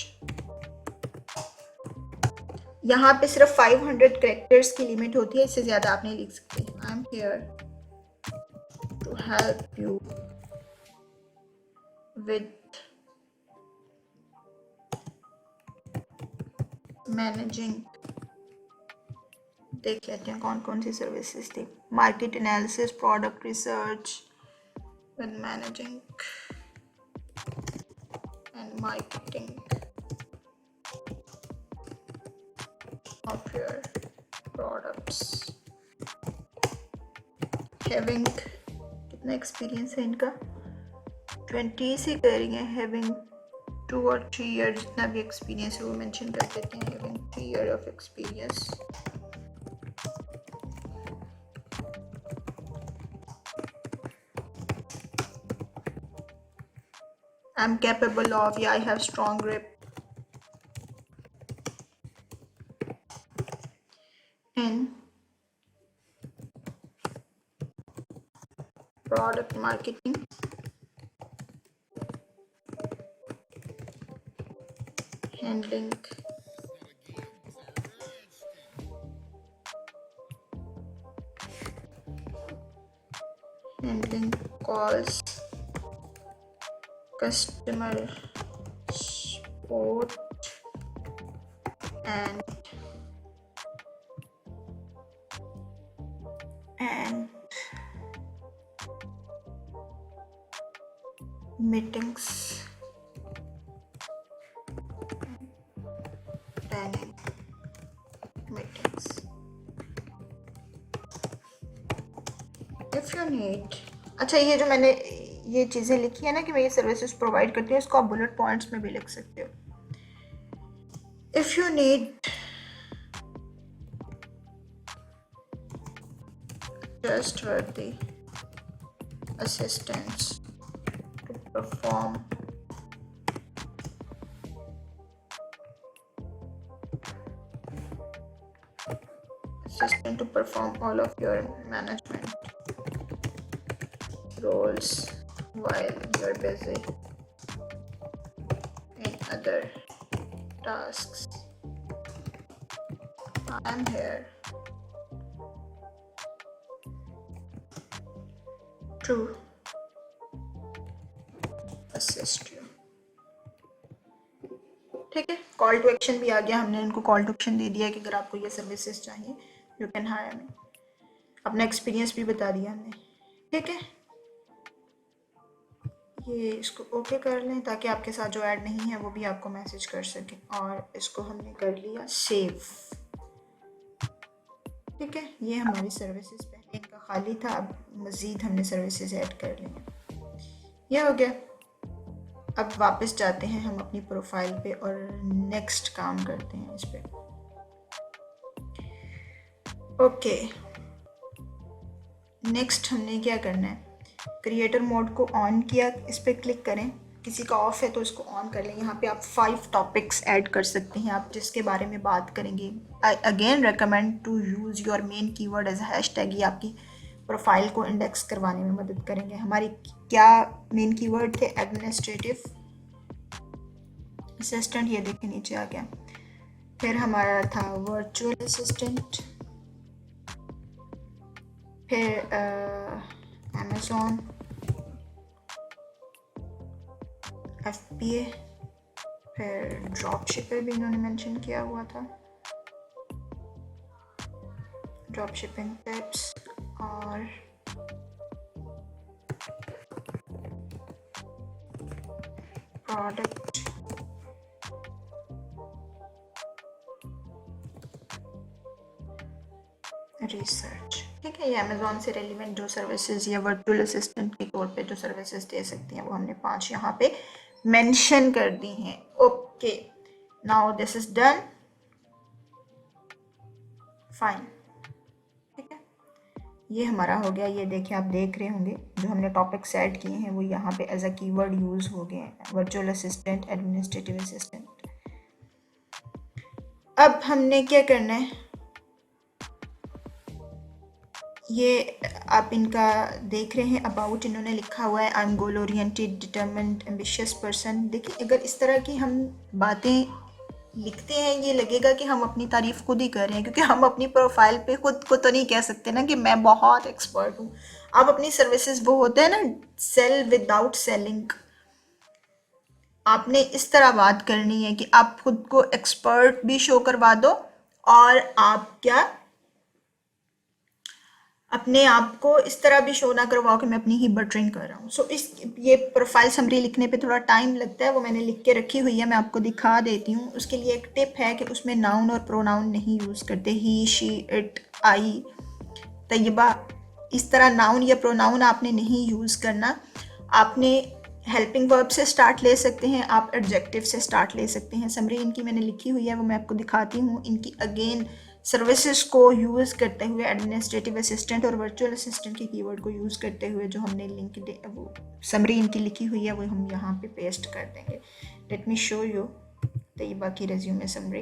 यहाँ पे सिर्फ 500 कैरेक्टर्स की लिमिट होती है, इससे ज़्यादा आप नहीं लिख सकते। I am here to help you with managing, देख लेते हैं कौन कौन सी सर्विसेज थी। Market analysis, product research, with managing and marketing of your products, having, कितना एक्सपीरियंस है इनका, 20 से कह रही है, having 2 or 3 year, जितना भी एक्सपीरियंस है वो मेंशन कर देते हैं, having 3 year of experience। I'm capable of, yeah, I have strong grip in product marketing handling calls, customer support and meetings, planning meetings. If you need, अच्छा ये जो मैंने ये चीज़ें लिखी है ना कि मैं ये सर्विसेज प्रोवाइड करती हूँ, इसको आप बुलेट पॉइंट्स में भी लिख सकते हो. If you need trustworthy assistants to perform all of your management roles while you're busy in other tasks, I'm here to assist you. ठीक है, कॉल टू एक्शन भी आ गया. हमने इनको कॉल टू एक्शन दे दिया कि अगर आपको ये सर्विसेज चाहिए यू कैन हायर मी. अपना एक्सपीरियंस भी बता दिया हमने. ठीक है, ये इसको ओके कर लें ताकि आपके साथ जो ऐड नहीं है वो भी आपको मैसेज कर सके. और इसको हमने कर लिया सेव. ठीक है, ये हमारी सर्विसेज पहले इनका खाली था, अब मज़ीद हमने सर्विसेज ऐड कर ली. ये हो गया. अब वापस जाते हैं हम अपनी प्रोफाइल पे और नेक्स्ट काम करते हैं इस पे. ओके, नेक्स्ट हमने क्या करना है, क्रिएटर मोड को ऑन किया, इस पर क्लिक करें. किसी का ऑफ है तो इसको ऑन कर लें. यहाँ पे आप 5 टॉपिक्स ऐड कर सकते हैं आप जिसके बारे में बात करेंगे. I again recommend to use your main keyword as hashtag. ये आपकी प्रोफाइल को इंडेक्स करवाने में मदद करेंगे. हमारी क्या मेन कीवर्ड थे, एडमिनिस्ट्रेटिव असिस्टेंट, ये देखिए नीचे आ गया. फिर हमारा था वर्चुअल असिस्टेंट, फिर अमेज़ॉन, FBA, फिर ड्रॉप शिपर भी इन्होंने मेंशन किया हुआ था, ड्रॉप शिपिंग टिप्स, और प्रोडक्ट रिसर्च. ठीक है, ये अमेज़ॉन से रेलिवेंट जो सर्विसेज या वर्चुअल असिस्टेंट के तौर पे जो सर्विसेज दे सकती हैं वो हमने 5 यहाँ पे मेंशन कर दी हैं. Okay, now this is done. Fine. ठीक है, ये हमारा हो गया. ये देखिए, आप देख रहे होंगे जो हमने टॉपिक्स ऐड किए हैं वो यहाँ पे एज अ कीवर्ड यूज़ हो गए हैं, वर्चुअल असिस्टेंट, एडमिनिस्ट्रेटिव असिस्टेंट. अब हमने क्या करना है, ये आप इनका देख रहे हैं अबाउट, इन्होंने लिखा हुआ है I M goal oriented, determined, ambitious person. देखिए, अगर इस तरह की हम बातें लिखते हैं ये लगेगा कि हम अपनी तारीफ खुद ही कर रहे हैं, क्योंकि हम अपनी प्रोफाइल पे खुद को तो नहीं कह सकते ना कि मैं बहुत एक्सपर्ट हूँ. आप अपनी सर्विसेज, वो होते हैं ना सेल विदाउट सेलिंग, आपने इस तरह बात करनी है कि आप खुद को एक्सपर्ट भी शो करवा दो और आप क्या अपने आप को इस तरह भी शो ना करवाओ कि मैं अपनी ही बटरिंग कर रहा हूँ. सो ये प्रोफाइल समरी लिखने पे थोड़ा टाइम लगता है, वो मैंने लिख के रखी हुई है, मैं आपको दिखा देती हूँ. उसके लिए एक टिप है कि उसमें नाउन और प्रोनाउन नहीं यूज़ करते. ही, शी, इट, आई, तय्यबा, इस तरह नाउन या प्रोनाउन आपने नहीं यूज़ करना. आपने हेल्पिंग वर्ब से स्टार्ट ले सकते हैं, आप एडजेक्टिव से स्टार्ट ले सकते हैं. समरी इनकी मैंने लिखी हुई है, वो मैं आपको दिखाती हूँ. इनकी अगेन सर्विसेज को यूज़ करते हुए, एडमिनिस्ट्रेटिव असिस्टेंट और वर्चुअल असिस्टेंट के कीवर्ड को यूज़ करते हुए जो हमने लिंक वो समरी इनकी लिखी हुई है वो हम यहाँ पे पेस्ट कर देंगे. लेट मी शो यू तय्यबा की रेज्यूमे समरी.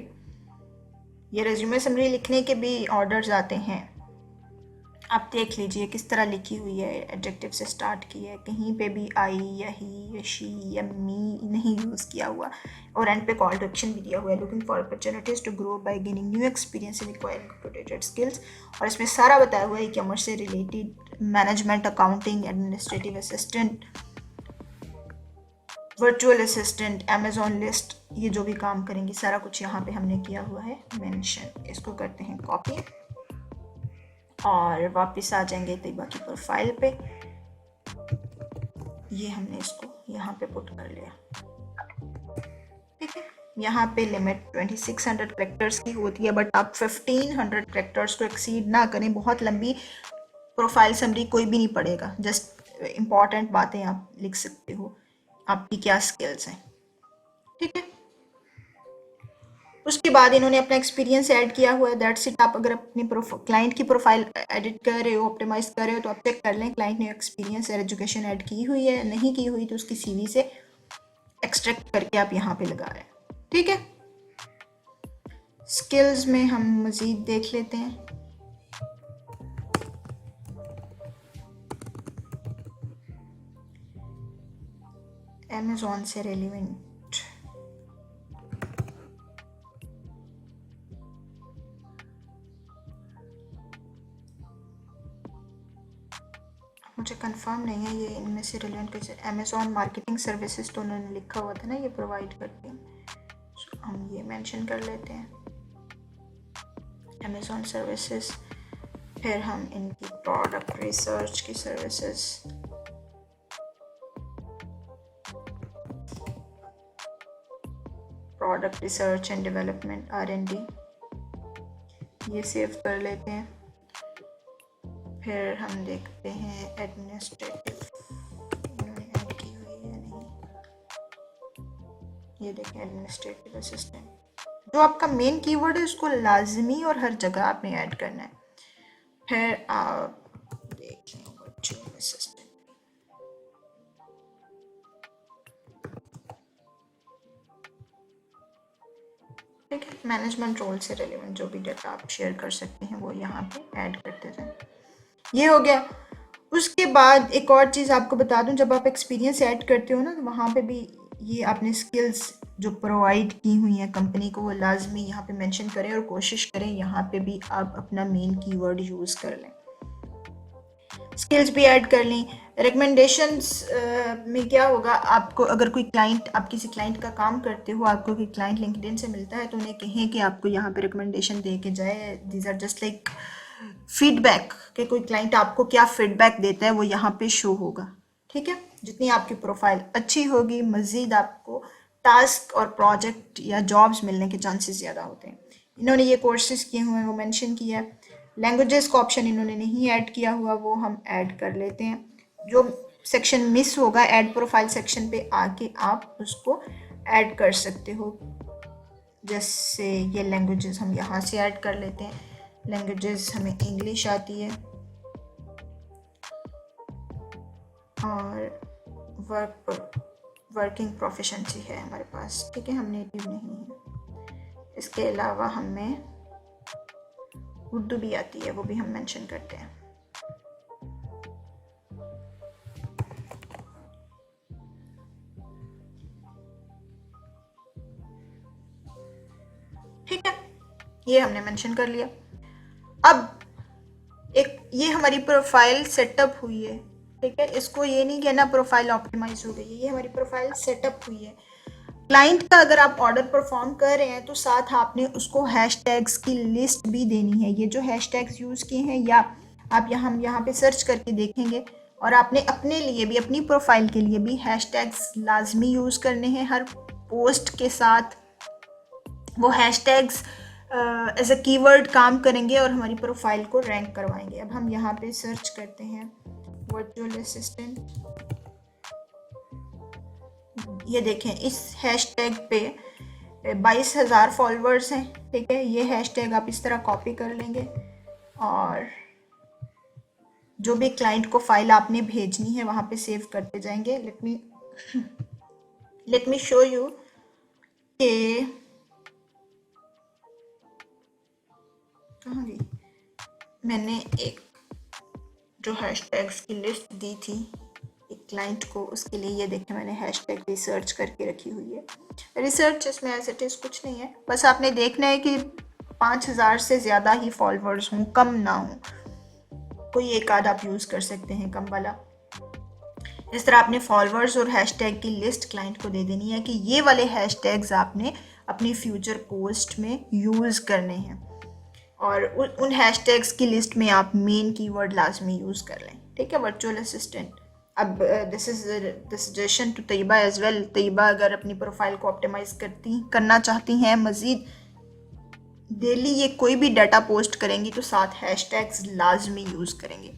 ये रेज्यूमे समरी लिखने के भी ऑर्डर्स आते हैं. आप देख लीजिए किस तरह लिखी हुई है, एडजेक्टिव से स्टार्ट की है, कहीं पे भी आई या ही या शी या मी नहीं यूज़ किया हुआ, और एंड पे कॉल टू एक्शन भी दिया हुआ है, looking for opportunities to grow by gaining new experience in acquiring updated skills. और इसमें सारा बताया हुआ है ई कॉमर्स से रिलेटेड, management, accounting, administrative assistant, virtual assistant, Amazon list, ये जो भी काम करेंगे सारा कुछ यहाँ पे हमने किया हुआ है मेंशन। इसको करते हैं कॉपी और वापस आ जाएंगे तैयबा की प्रोफाइल पे। ये हमने इसको यहाँ पे पुट कर लिया, ठीक है। यहाँ पे लिमिट 2600 कैरेक्टर्स की होती है, बट आप 1500 कैरेक्टर्स को एक्सीड ना करें। बहुत लंबी प्रोफाइल समरी कोई भी नहीं पढ़ेगा, जस्ट इम्पॉर्टेंट बातें आप लिख सकते हो, आपकी क्या स्किल्स हैं, ठीक है। उसके बाद इन्होंने अपना एक्सपीरियंस ऐड किया हुआ है, दैट्स इट। आप अगर अपने क्लाइंट की प्रोफाइल एडिट कर रहे हो, ऑप्टिमाइज कर रहे हो, तो आप चेक कर लें क्लाइंट ने एक्सपीरियंस और एजुकेशन ऐड की हुई है, नहीं की हुई तो उसकी सीवी से एक्सट्रैक्ट करके आप यहाँ पे लगा रहे हैं, ठीक है। स्किल्स में हम मज़ीद देख लेते हैं। अमेज़ॉन से रेलिवेंट, मुझे कंफर्म नहीं है ये इनमें से रेलिवेंट कैसे। अमेज़ॉन मार्केटिंग सर्विसेज तो उन्होंने लिखा हुआ था ना, ये प्रोवाइड करते हैं, so, हम ये मेंशन कर लेते हैं अमेज़ॉन सर्विसेज। फिर हम इनकी प्रोडक्ट रिसर्च की services, product research and development R&D, ये सेव कर लेते हैं। फिर हम देखते हैं एडमिनिस्ट्रेटिव, इन्होंने ऐड की हुई है नहीं, ये देखें एडमिनिस्ट्रेटिव असिस्टेंट। जो आपका मेन कीवर्ड है उसको लाजमी और हर जगह आपने ऐड करना है। फिर आप देखें वर्चुअल असिस्टेंट, ठीक है। मैनेजमेंट रोल से रिलेवेंट जो भी डेटा आप शेयर कर सकते हैं वो यहाँ पे ऐड करते जाएं। ये हो गया। उसके बाद एक और चीज़ आपको बता दूं, जब आप एक्सपीरियंस ऐड करते हो ना, तो वहाँ पे भी ये आपने स्किल्स जो प्रोवाइड की हुई हैं कंपनी को वो लाजमी यहाँ पे मेंशन करें, और कोशिश करें यहाँ पे भी आप अपना मेन कीवर्ड यूज़ कर लें, स्किल्स भी ऐड कर लें। रिकमेंडेशंस में क्या होगा, आपको अगर कोई क्लाइंट, आप किसी क्लाइंट का काम करते हो, आपको कोई क्लाइंट लिंक्डइन से मिलता है, तो उन्हें कहें कि आपको यहाँ पे रिकमेंडेशन दे के जाए। These are just like feedback, कि कोई क्लाइंट आपको क्या फीडबैक देता है वो यहाँ पे शो होगा, ठीक है। जितनी आपकी प्रोफाइल अच्छी होगी, मज़ीद आपको टास्क और प्रोजेक्ट या जॉब्स मिलने के चांसेस ज़्यादा होते हैं। इन्होंने ये कोर्सेज किए हुए हैं वो मेंशन किया है। लैंग्वेजेस का ऑप्शन इन्होंने नहीं ऐड किया हुआ, वो हम ऐड कर लेते हैं। जो सेक्शन मिस होगा ऐड प्रोफाइल सेक्शन पे आके आप उसको ऐड कर सकते हो। जैसे ये लैंग्वेजेस हम यहाँ से ऐड कर लेते हैं। लैंग्वेजेस हमें इंग्लिश आती है और वर्किंग प्रोफिशेंसी है हमारे पास, ठीक है, हम नेटिव नहीं है। इसके अलावा हमें उर्दू भी आती है, वो भी हम मेंशन करते हैं। ठीक है, ये हमने मेंशन कर लिया। अब एक ये हमारी प्रोफाइल सेटअप हुई है, ठीक है। इसको ये नहीं कहना प्रोफाइल ऑप्टिमाइज हो गई है, ये हमारी प्रोफाइल सेटअप हुई है। क्लाइंट का अगर आप ऑर्डर परफॉर्म कर रहे हैं तो साथ आपने उसको हैशटैग्स की लिस्ट भी देनी है। ये जो हैशटैग्स यूज़ किए हैं, या आप हम यहाँ पे सर्च करके देखेंगे, और आपने अपने लिए भी, अपनी प्रोफाइल के लिए भी हैशटैग्स लाजमी यूज़ करने हैं। हर पोस्ट के साथ वो हैशटैग्स एज अ कीवर्ड काम करेंगे और हमारी प्रोफाइल को रैंक करवाएंगे। अब हम यहाँ पे सर्च करते हैं वर्चुअल असिस्टेंट, ये देखें इस हैशटैग पे 22,000 फॉलोअर्स हैं, ठीक है। ये हैशटैग आप इस तरह कॉपी कर लेंगे और जो भी क्लाइंट को फाइल आपने भेजनी है वहाँ पे सेव करते जाएंगे। लेट मी शो यू कि कहाँ गई, मैंने एक जो हैशटैग्स की लिस्ट दी थी एक क्लाइंट को, उसके लिए ये देखें मैंने हैशटैग रिसर्च करके रखी हुई है। रिसर्च इसमें एज इट इज़ कुछ नहीं है, बस आपने देखना है कि 5000 से ज़्यादा ही फॉलोअर्स हों, कम ना हों। कोई एक आध आप यूज़ कर सकते हैं कम वाला। इस तरह आपने फॉलोअर्स और हैशटैग की लिस्ट क्लाइंट को दे देनी है कि ये वाले हैशटैग्स आपने अपनी फ्यूचर पोस्ट में यूज़ करने हैं, और उन हैशटैग्स की लिस्ट में आप मेन कीवर्ड लाजमी यूज़ कर लें। ठीक है, वर्चुअल असिस्टेंट। अब this is the suggestion to Tayyaba as well. Tayyaba अगर अपनी प्रोफाइल को ऑप्टिमाइज़ करना चाहती हैं, मज़ीद डेली ये कोई भी डाटा पोस्ट करेंगी तो साथ हैशटैग्स लाजमी यूज़ करेंगे।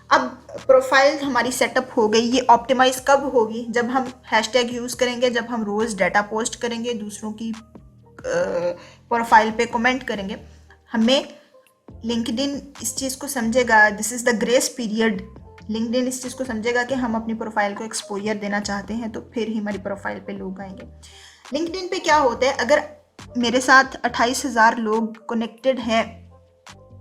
अब प्रोफाइल हमारी सेटअप हो गई, ये ऑप्टिमाइज़ कब होगी? जब हम हैशटैग यूज़ करेंगे, जब हम रोज़ डाटा पोस्ट करेंगे, दूसरों की प्रोफाइल पे कमेंट करेंगे। हमें लिंक्डइन इस चीज़ को समझेगा, this is the grace period. LinkedIn इस चीज़ को समझेगा कि हम अपनी प्रोफाइल को एक्सपोजर देना चाहते हैं, तो फिर ही हमारी प्रोफाइल पे लोग आएंगे। लिंक्डइन पे क्या होता है, अगर मेरे साथ 28,000 लोग कनेक्टेड हैं,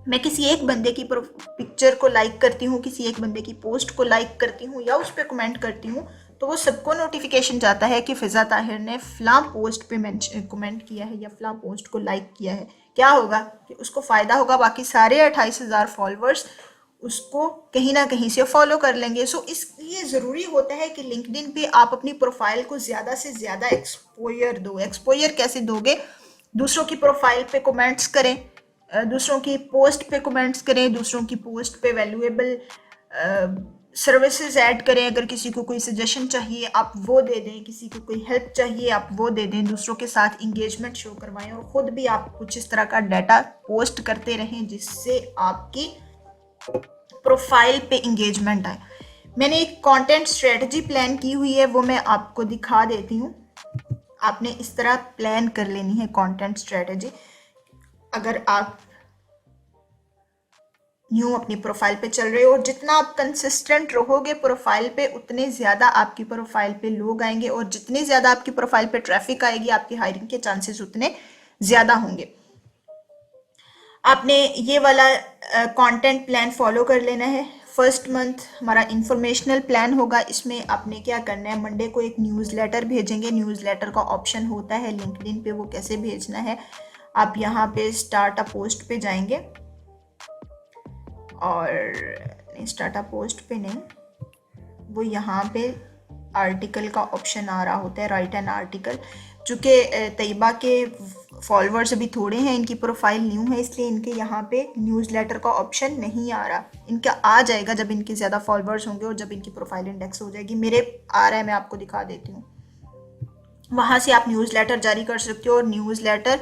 मैं किसी एक बंदे की पिक्चर को लाइक करती हूँ, किसी एक बंदे की पोस्ट को लाइक करती हूँ या उस पर कमेंट करती हूँ, तो वो सबको नोटिफिकेशन जाता है कि फ़िज़ा ताहिर ने फ़लाँ पोस्ट पे कमेंट किया है या फ़लाँ पोस्ट को लाइक किया है। क्या होगा कि उसको फ़ायदा होगा, बाकी सारे 28,000 फॉलोअर्स उसको कहीं ना कहीं से फॉलो कर लेंगे। सो इसलिए ज़रूरी होता है कि लिंक्डइन पे आप अपनी प्रोफाइल को ज़्यादा से ज़्यादा एक्सपोजर दो। एक्सपोजर कैसे दोगे? दूसरों की प्रोफाइल पे कमेंट्स करें, दूसरों की पोस्ट पे कमेंट्स करें, दूसरों की पोस्ट पे वैल्यूएबल सर्विसेज ऐड करें। अगर किसी को कोई सजेशन चाहिए आप वो दे दें, किसी को कोई हेल्प चाहिए आप वो दे दें, दूसरों के साथ इंगेजमेंट शो करवाएं, और ख़ुद भी आप कुछ इस तरह का डाटा पोस्ट करते रहें जिससे आपकी प्रोफाइल पे इंगेजमेंट आए। मैंने एक कंटेंट स्ट्रेटजी प्लान की हुई है, वो मैं आपको दिखा देती हूँ। आपने इस तरह प्लान कर लेनी है कंटेंट स्ट्रेटजी। अगर आप न्यू अपनी प्रोफाइल पे चल रहे हो, और जितना आप कंसिस्टेंट रहोगे प्रोफाइल पे, उतने ज़्यादा आपकी प्रोफाइल पे लोग आएंगे, और जितनी ज़्यादा आपकी प्रोफाइल पे ट्रैफिक आएगी, आपकी हायरिंग के चांसेस उतने ज़्यादा होंगे। आपने ये वाला कंटेंट प्लान फॉलो कर लेना है। फर्स्ट मंथ हमारा इंफॉर्मेशनल प्लान होगा। इसमें आपने क्या करना है, मंडे को एक न्यूज़लेटर भेजेंगे। न्यूज़लेटर का ऑप्शन होता है लिंक्डइन पे, वो कैसे भेजना है, आप यहाँ पे स्टार्ट अ पोस्ट पे जाएंगे, और स्टार्ट अ पोस्ट पे नहीं, वो यहाँ पे आर्टिकल का ऑप्शन आ रहा होता है, राइट एन आर्टिकल। चूँकि तैयबा के फॉलोअर्स अभी थोड़े हैं, इनकी प्रोफाइल न्यू है, इसलिए इनके यहाँ पे न्यूज़लेटर का ऑप्शन नहीं आ रहा। इनका आ जाएगा जब इनके ज़्यादा फॉलोअर्स होंगे और जब इनकी प्रोफाइल इंडेक्स हो जाएगी। मेरे आ रहा है, मैं आपको दिखा देती हूँ। वहाँ से आप न्यूज़लेटर जारी कर सकते हो, और newsletter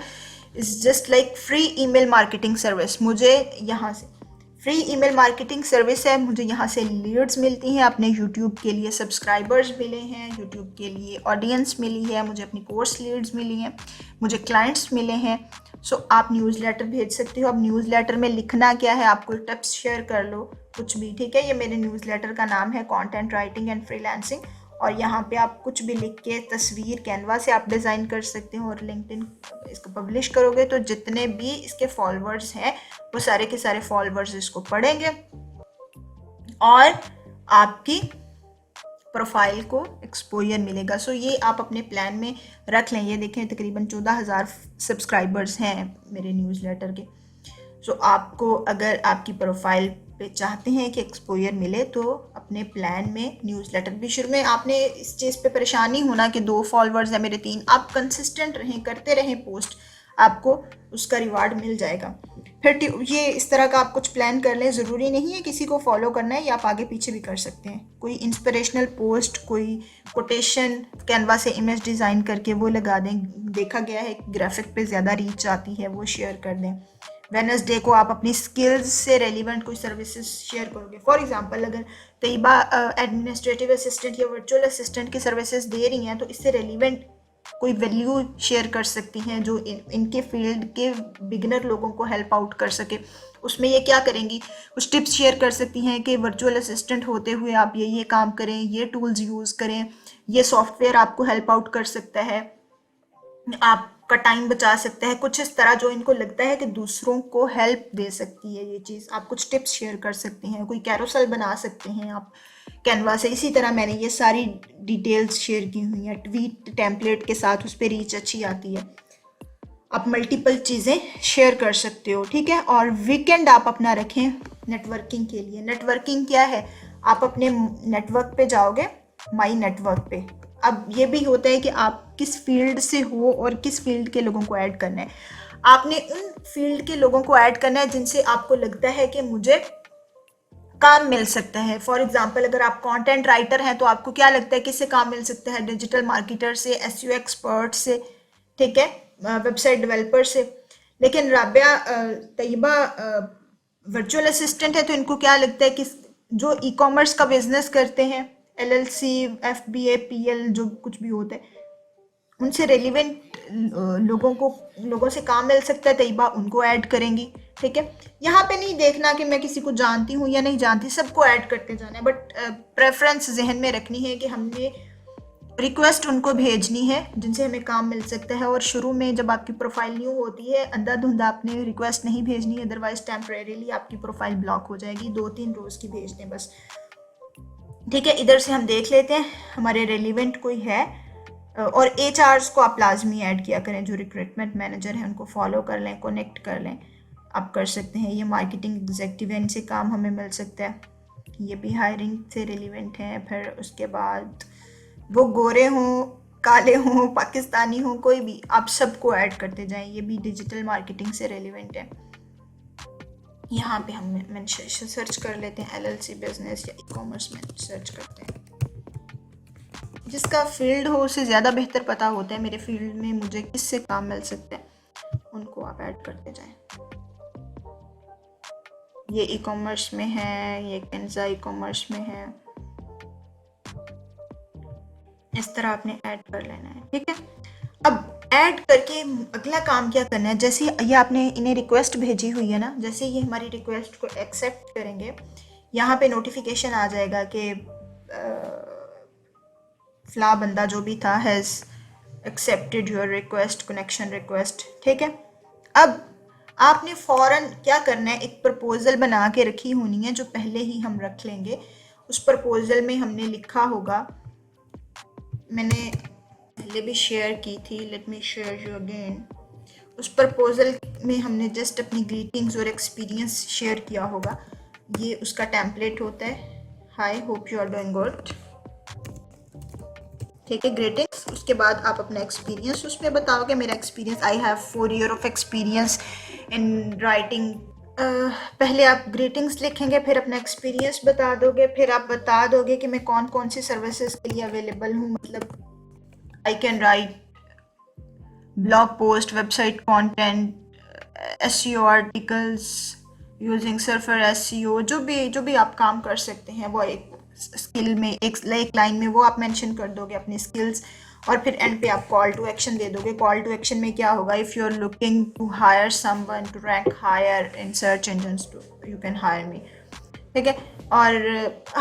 is just like free email marketing service. मुझे यहाँ से फ्री ईमेल मार्केटिंग सर्विस है, मुझे यहाँ से लीड्स मिलती हैं, अपने यूट्यूब के लिए सब्सक्राइबर्स मिले हैं, यूट्यूब के लिए ऑडियंस मिली है, मुझे अपनी कोर्स लीड्स मिली हैं, मुझे क्लाइंट्स मिले हैं। सो आप न्यूज़लेटर भेज सकते हो। अब न्यूज़लेटर में लिखना क्या है, आप कोई टिप्स शेयर कर लो, कुछ भी, ठीक है। ये मेरे न्यूज़लेटर का नाम है कंटेंट राइटिंग एंड फ्रीलांसिंग, और यहाँ पे आप कुछ भी लिख के तस्वीर कैनवा से आप डिज़ाइन कर सकते हो, और लिंक्डइन इसको पब्लिश करोगे तो जितने भी इसके फॉलोअर्स हैं वो सारे के सारे फॉलोअर्स इसको पढ़ेंगे और आपकी प्रोफाइल को एक्सपोजर मिलेगा। सो ये आप अपने प्लान में रख लें। ये देखें तकरीबन 14,000 सब्सक्राइबर्स हैं मेरे न्यूज़लेटर के। सो आपको अगर आपकी प्रोफाइल पे चाहते हैं कि एक्सपोजर मिले तो अपने प्लान में न्यूज़लेटर भी शुरू में आपने इस चीज़ पे परेशान नहीं होना कि 2 फॉलोअर्स हैं मेरे 3। आप कंसिस्टेंट रहें, करते रहें पोस्ट, आपको उसका रिवार्ड मिल जाएगा। फिर ये इस तरह का आप कुछ प्लान कर लें। ज़रूरी नहीं है किसी को फॉलो करना है, या आप आगे पीछे भी कर सकते हैं। कोई इंस्पिरेशनल पोस्ट, कोई कोटेशन कैनवा से इमेज डिज़ाइन करके वो लगा दें। देखा गया है ग्राफिक पे ज़्यादा रीच आती है, वो शेयर कर दें। वेडनेसडे को आप अपनी स्किल्स से रेलिवेंट कोई सर्विसेज शेयर करोगे। फॉर एग्जांपल अगर तैयबा एडमिनिस्ट्रेटिव असिस्टेंट या वर्चुअल असिस्टेंट की सर्विसेज दे रही हैं तो इससे रेलिवेंट कोई वैल्यू शेयर कर सकती हैं जो इनके फील्ड के बिगिनर लोगों को हेल्प आउट कर सके। उसमें ये क्या करेंगी, कुछ टिप्स शेयर कर सकती हैं कि वर्चुअल असिस्टेंट होते हुए आप ये काम करें, ये टूल्स यूज़ करें, ये सॉफ्टवेयर आपको हेल्प आउट कर सकता है, आप आपका टाइम बचा सकता है, कुछ इस तरह जो इनको लगता है कि दूसरों को हेल्प दे सकती है ये चीज़। आप कुछ टिप्स शेयर कर सकते हैं, कोई कैरोसेल बना सकते हैं आप कैनवा से। इसी तरह मैंने ये सारी डिटेल्स शेयर की हुई हैं ट्वीट टेम्पलेट के साथ, उस पर रीच अच्छी आती है। आप मल्टीपल चीज़ें शेयर कर सकते हो, ठीक है। और वीकेंड आप अपना रखें नेटवर्किंग के लिए। नेटवर्किंग क्या है, आप अपने नेटवर्क पे जाओगे, माई नेटवर्क पे। अब ये भी होता है कि आप किस फील्ड से हो और किस फील्ड के लोगों को ऐड करना है। आपने उन फील्ड के लोगों को ऐड करना है जिनसे आपको लगता है कि मुझे काम मिल सकता है। फॉर एग्जाम्पल, अगर आप कंटेंट राइटर हैं तो आपको क्या लगता है किससे काम मिल सकता है? डिजिटल मार्केटर से, एसईओ एक्सपर्ट से, ठीक है, वेबसाइट डेवलपर से। लेकिन राबिया तैयबा वर्चुअल असिस्टेंट है तो इनको क्या लगता है कि जो ई कॉमर्स का बिजनेस करते हैं, एलएलसी, एफबीए, पीएल, जो कुछ भी होता है, उनसे रेलिवेंट लोगों से काम मिल सकता है, तैयबा उनको ऐड करेंगी, ठीक है। यहाँ पे नहीं देखना कि मैं किसी को जानती हूँ या नहीं जानती, सबको ऐड करते जाना है, बट प्रेफरेंस जहन में रखनी है कि हमने रिक्वेस्ट उनको भेजनी है जिनसे हमें काम मिल सकता है। और शुरू में जब आपकी प्रोफाइल न्यू होती है, अंधाधुंधा आपने रिक्वेस्ट नहीं भेजनी है, अदरवाइज टेम्परेरीली आपकी प्रोफाइल ब्लॉक हो जाएगी। 2-3 रोज की भेज दें बस, ठीक है। इधर से हम देख लेते हैं हमारे रेलिवेंट कोई है। और एचआरस को आप लाजमी ऐड किया करें, जो रिक्रूटमेंट मैनेजर हैं उनको फॉलो कर लें, कनेक्ट कर लें, आप कर सकते हैं। ये मार्केटिंग एग्जीक्यूटिव है, इनसे काम हमें मिल सकता है, ये भी हायरिंग से रिलेवेंट हैं। फिर उसके बाद वो गोरे हों, काले हों, पाकिस्तानी हों, कोई भी, आप सबको ऐड करते जाएं, ये भी डिजिटल मार्केटिंग से रिलेवेंट है। यहाँ पे हम सर्च कर लेते हैं एलएलसी बिजनेस या ई कॉमर्स में सर्च करते हैं। जिसका फील्ड हो उसे ज़्यादा बेहतर पता होता है मेरे फील्ड में मुझे किससे काम मिल सकता है, उनको आप ऐड करते जाएं। ये ई कॉमर्स में है, ये कैंजा ई कॉमर्स में है, इस तरह आपने ऐड कर लेना है, ठीक है। अब ऐड करके अगला काम क्या करना है, जैसे ये आपने इन्हें रिक्वेस्ट भेजी हुई है ना, जैसे ये हमारी रिक्वेस्ट को एक्सेप्ट करेंगे, यहाँ पे नोटिफिकेशन आ जाएगा कि फला बंदा जो भी था has accepted your request, connection request, ठीक है। अब आपने फ़ौरन क्या करना है, एक प्रपोज़ल बना के रखी होनी है जो पहले ही हम रख लेंगे। उस प्रपोज़ल में हमने लिखा होगा, मैंने पहले भी शेयर की थी, let me share you again. उस प्रपोज़ल में हमने जस्ट अपनी ग्रीटिंग्स और एक्सपीरियंस शेयर किया होगा। ये उसका टेम्पलेट होता है, hi hope you are doing good, ठीक है, ग्रीटिंग्स। उसके बाद आप अपना एक्सपीरियंस उसमें बताओगे, मेरा experience, I have 4 years of experience in writing. पहले आप ग्रीटिंग्स लिखेंगे, फिर अपना एक्सपीरियंस बता दोगे, फिर आप बता दोगे कि मैं कौन कौन सी सर्विसेज के लिए अवेलेबल हूँ। मतलब I can write blog post, website content, SEO articles using surfer SEO, जो भी आप काम कर सकते हैं वो एक स्किल में, एक लाइन में वो आप मेंशन कर दोगे अपनी स्किल्स। और फिर एंड पे आप कॉल टू एक्शन दे दोगे। कॉल टू एक्शन में क्या होगा, if you are looking to hire someone to rank higher in search engines, you can hire me, ठीक है। और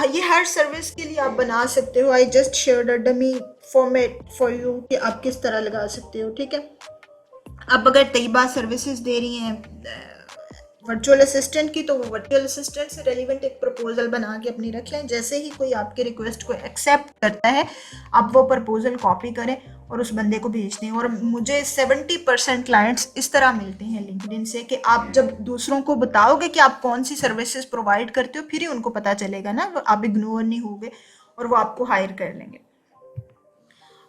ये हर सर्विस के लिए आप बना सकते हो। I just shared a dummy format for you कि आप किस तरह लगा सकते हो, ठीक है। अब अगर तैयबा सर्विसेज दे रही हैं वर्चुअल असिस्टेंट की, तो वो वर्चुअल असिस्टेंट से रेलिवेंट एक प्रपोजल बना के अपनी रख लें। जैसे ही कोई आपके रिक्वेस्ट को एक्सेप्ट करता है, आप वो प्रपोजल कॉपी करें और उस बंदे को भेज दें। और मुझे 70% क्लाइंट्स इस तरह मिलते हैं लिंक्डइन से कि आप जब दूसरों को बताओगे कि आप कौन सी सर्विसेज प्रोवाइड करते हो, फिर ही उनको पता चलेगा ना, आप इग्नोर नहीं होगे और वो आपको हायर कर लेंगे।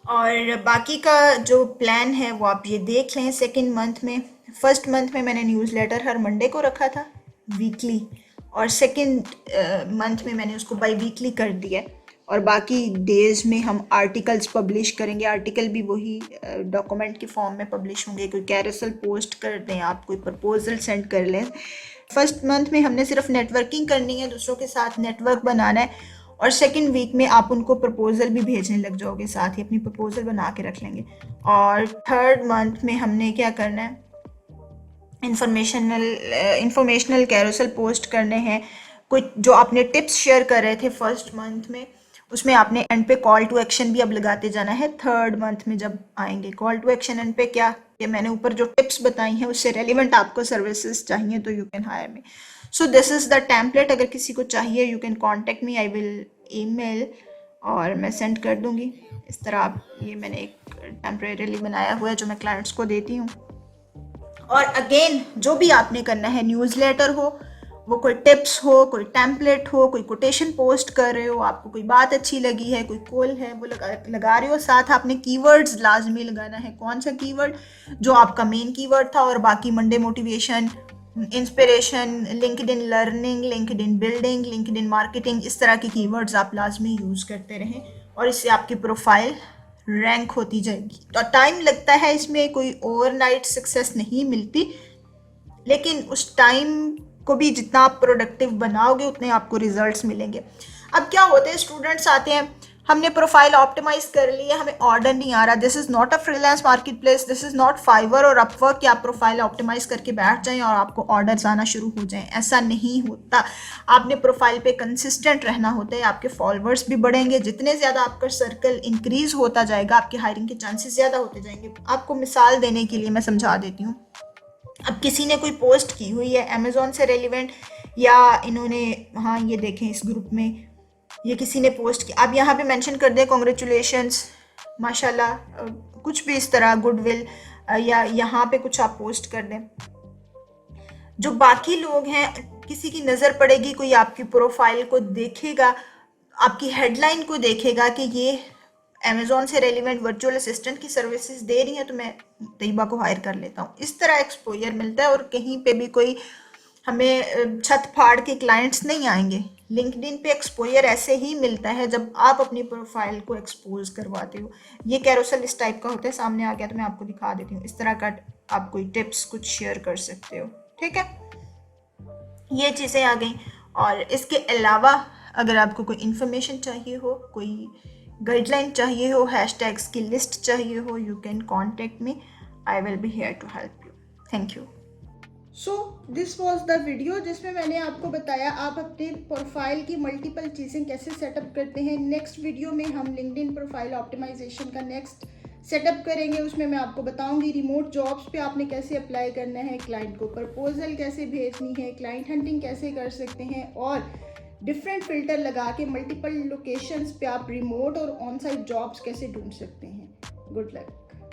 और बाकी का जो प्लान है वो आप ये देख लें। सेकेंड मंथ में, फर्स्ट मंथ में मैंने न्यूज़लेटर हर मंडे को रखा था वीकली, और सेकेंड मंथ में मैंने उसको बाई वीकली कर दिया। और बाकी डेज में हम आर्टिकल्स पब्लिश करेंगे। आर्टिकल भी वही डॉक्यूमेंट के फॉर्म में पब्लिश होंगे। कोई कैरोसेल पोस्ट कर दें, आप कोई प्रपोजल सेंड कर लें। फर्स्ट मंथ में हमने सिर्फ नेटवर्किंग करनी है, दूसरों के साथ नेटवर्क बनाना है। और सेकेंड वीक में आप उनको प्रपोजल भी भेजने लग जाओगे, साथ ही अपनी प्रपोजल बना के रख लेंगे। और थर्ड मंथ में हमने क्या करना है, इंफॉर्मेशनल कैरोसेल पोस्ट करने हैं। कुछ जो आपने टिप्स शेयर कर रहे थे फर्स्ट मंथ में, उसमें आपने एंड पे कॉल टू एक्शन भी अब लगाते जाना है। 3rd मंथ में जब आएंगे कॉल टू एक्शन एंड पे क्या, कि मैंने ऊपर जो टिप्स बताई हैं उससे रेलिवेंट आपको सर्विसेज चाहिए तो you can hire me. So this is the template. अगर किसी को चाहिए you can contact me, I will email और मैं सेंड कर दूंगी। इस तरह आप, ये मैंने एक टेम्परेरीली बनाया हुआ है जो मैं क्लाइंट्स को देती हूँ। और अगेन जो भी आपने करना है, न्यूज़लेटर हो, वो कोई टिप्स हो, कोई टेम्पलेट हो, कोई कोटेशन पोस्ट कर रहे हो, आपको कोई बात अच्छी लगी है, कोई कॉल है वो लगा रहे हो, साथ आपने कीवर्ड्स लाजमी लगाना है। कौन सा कीवर्ड? जो आपका मेन कीवर्ड था, और बाकी Monday motivation, inspiration, LinkedIn learning, LinkedIn building, LinkedIn marketing, इस तरह के कीवर्ड्स आप लाजमी यूज़ करते रहें और इससे आपकी प्रोफाइल रैंक होती जाएगी। तो टाइम लगता है इसमें, कोई ओवरनाइट सक्सेस नहीं मिलती, लेकिन उस टाइम को भी जितना आप प्रोडक्टिव बनाओगे उतने आपको रिजल्ट्स मिलेंगे। अब क्या होता है, स्टूडेंट्स आते हैं, हमने प्रोफाइल ऑप्टिमाइज कर ली है, हमें ऑर्डर नहीं आ रहा। This is not a freelance marketplace, this is not Fiverr और अपवर्क कि आप प्रोफाइल ऑप्टिमाइज करके बैठ जाएं और आपको ऑर्डर्स आना शुरू हो जाएं। ऐसा नहीं होता। आपने प्रोफाइल पे कंसिस्टेंट रहना होता है, आपके फॉलोअर्स भी बढ़ेंगे। जितने ज़्यादा आपका सर्कल इंक्रीज होता जाएगा, आपके हायरिंग के चांसेस ज़्यादा होते जाएंगे। आपको मिसाल देने के लिए मैं समझा देती हूँ। अब किसी ने कोई पोस्ट की हुई है अमेज़ॉन से रेलिवेंट, या इन्होंने, हाँ ये देखें इस ग्रुप में ये किसी ने पोस्ट की, आप यहाँ पे मेंशन कर दें कॉन्ग्रेचुलेशंस, माशाल्लाह, कुछ भी इस तरह गुडविल, या यहाँ पे कुछ आप पोस्ट कर दें। जो बाकी लोग हैं, किसी की नज़र पड़ेगी, कोई आपकी प्रोफाइल को देखेगा, आपकी हेडलाइन को देखेगा कि ये अमेज़ॉन से रेलिवेंट वर्चुअल असिस्टेंट की सर्विसेज दे रही हैं, तो मैं तैयबा को हायर कर लेता हूँ। इस तरह एक्सपोजर मिलता है और कहीं पे भी कोई हमें छत फाड़ के क्लाइंट्स नहीं आएंगे। लिंक्डइन पे एक्सपोजर ऐसे ही मिलता है जब आप अपनी प्रोफाइल को एक्सपोज करवाते हो। ये कैरोसेल इस टाइप का होता है, सामने आ गया तो मैं आपको दिखा देती हूँ। इस तरह का आप कोई टिप्स कुछ शेयर कर सकते हो, ठीक है। ये चीज़ें आ गई। और इसके अलावा अगर आपको कोई इन्फॉर्मेशन चाहिए हो, कोई गाइडलाइन चाहिए हो, हैशटैग्स की लिस्ट चाहिए हो, you can contact me, I will be here to help you. Thank you. So this was the video जिसमें मैंने आपको बताया आप अपने प्रोफाइल की मल्टीपल चीज़ें कैसे सेटअप करते हैं। नेक्स्ट वीडियो में हम लिंक्डइन प्रोफाइल ऑप्टिमाइजेशन का नेक्स्ट सेटअप करेंगे। उसमें मैं आपको बताऊंगी रिमोट जॉब्स पे आपने कैसे अप्लाई करना है, क्लाइंट को प्रपोजल कैसे भेजनी है, क्लाइंट हंटिंग कैसे कर सकते हैं, और डिफरेंट फिल्टर लगा के मल्टीपल लोकेशंस पे आप रिमोट और ऑन साइट जॉब्स कैसे ढूंढ सकते हैं। Good luck.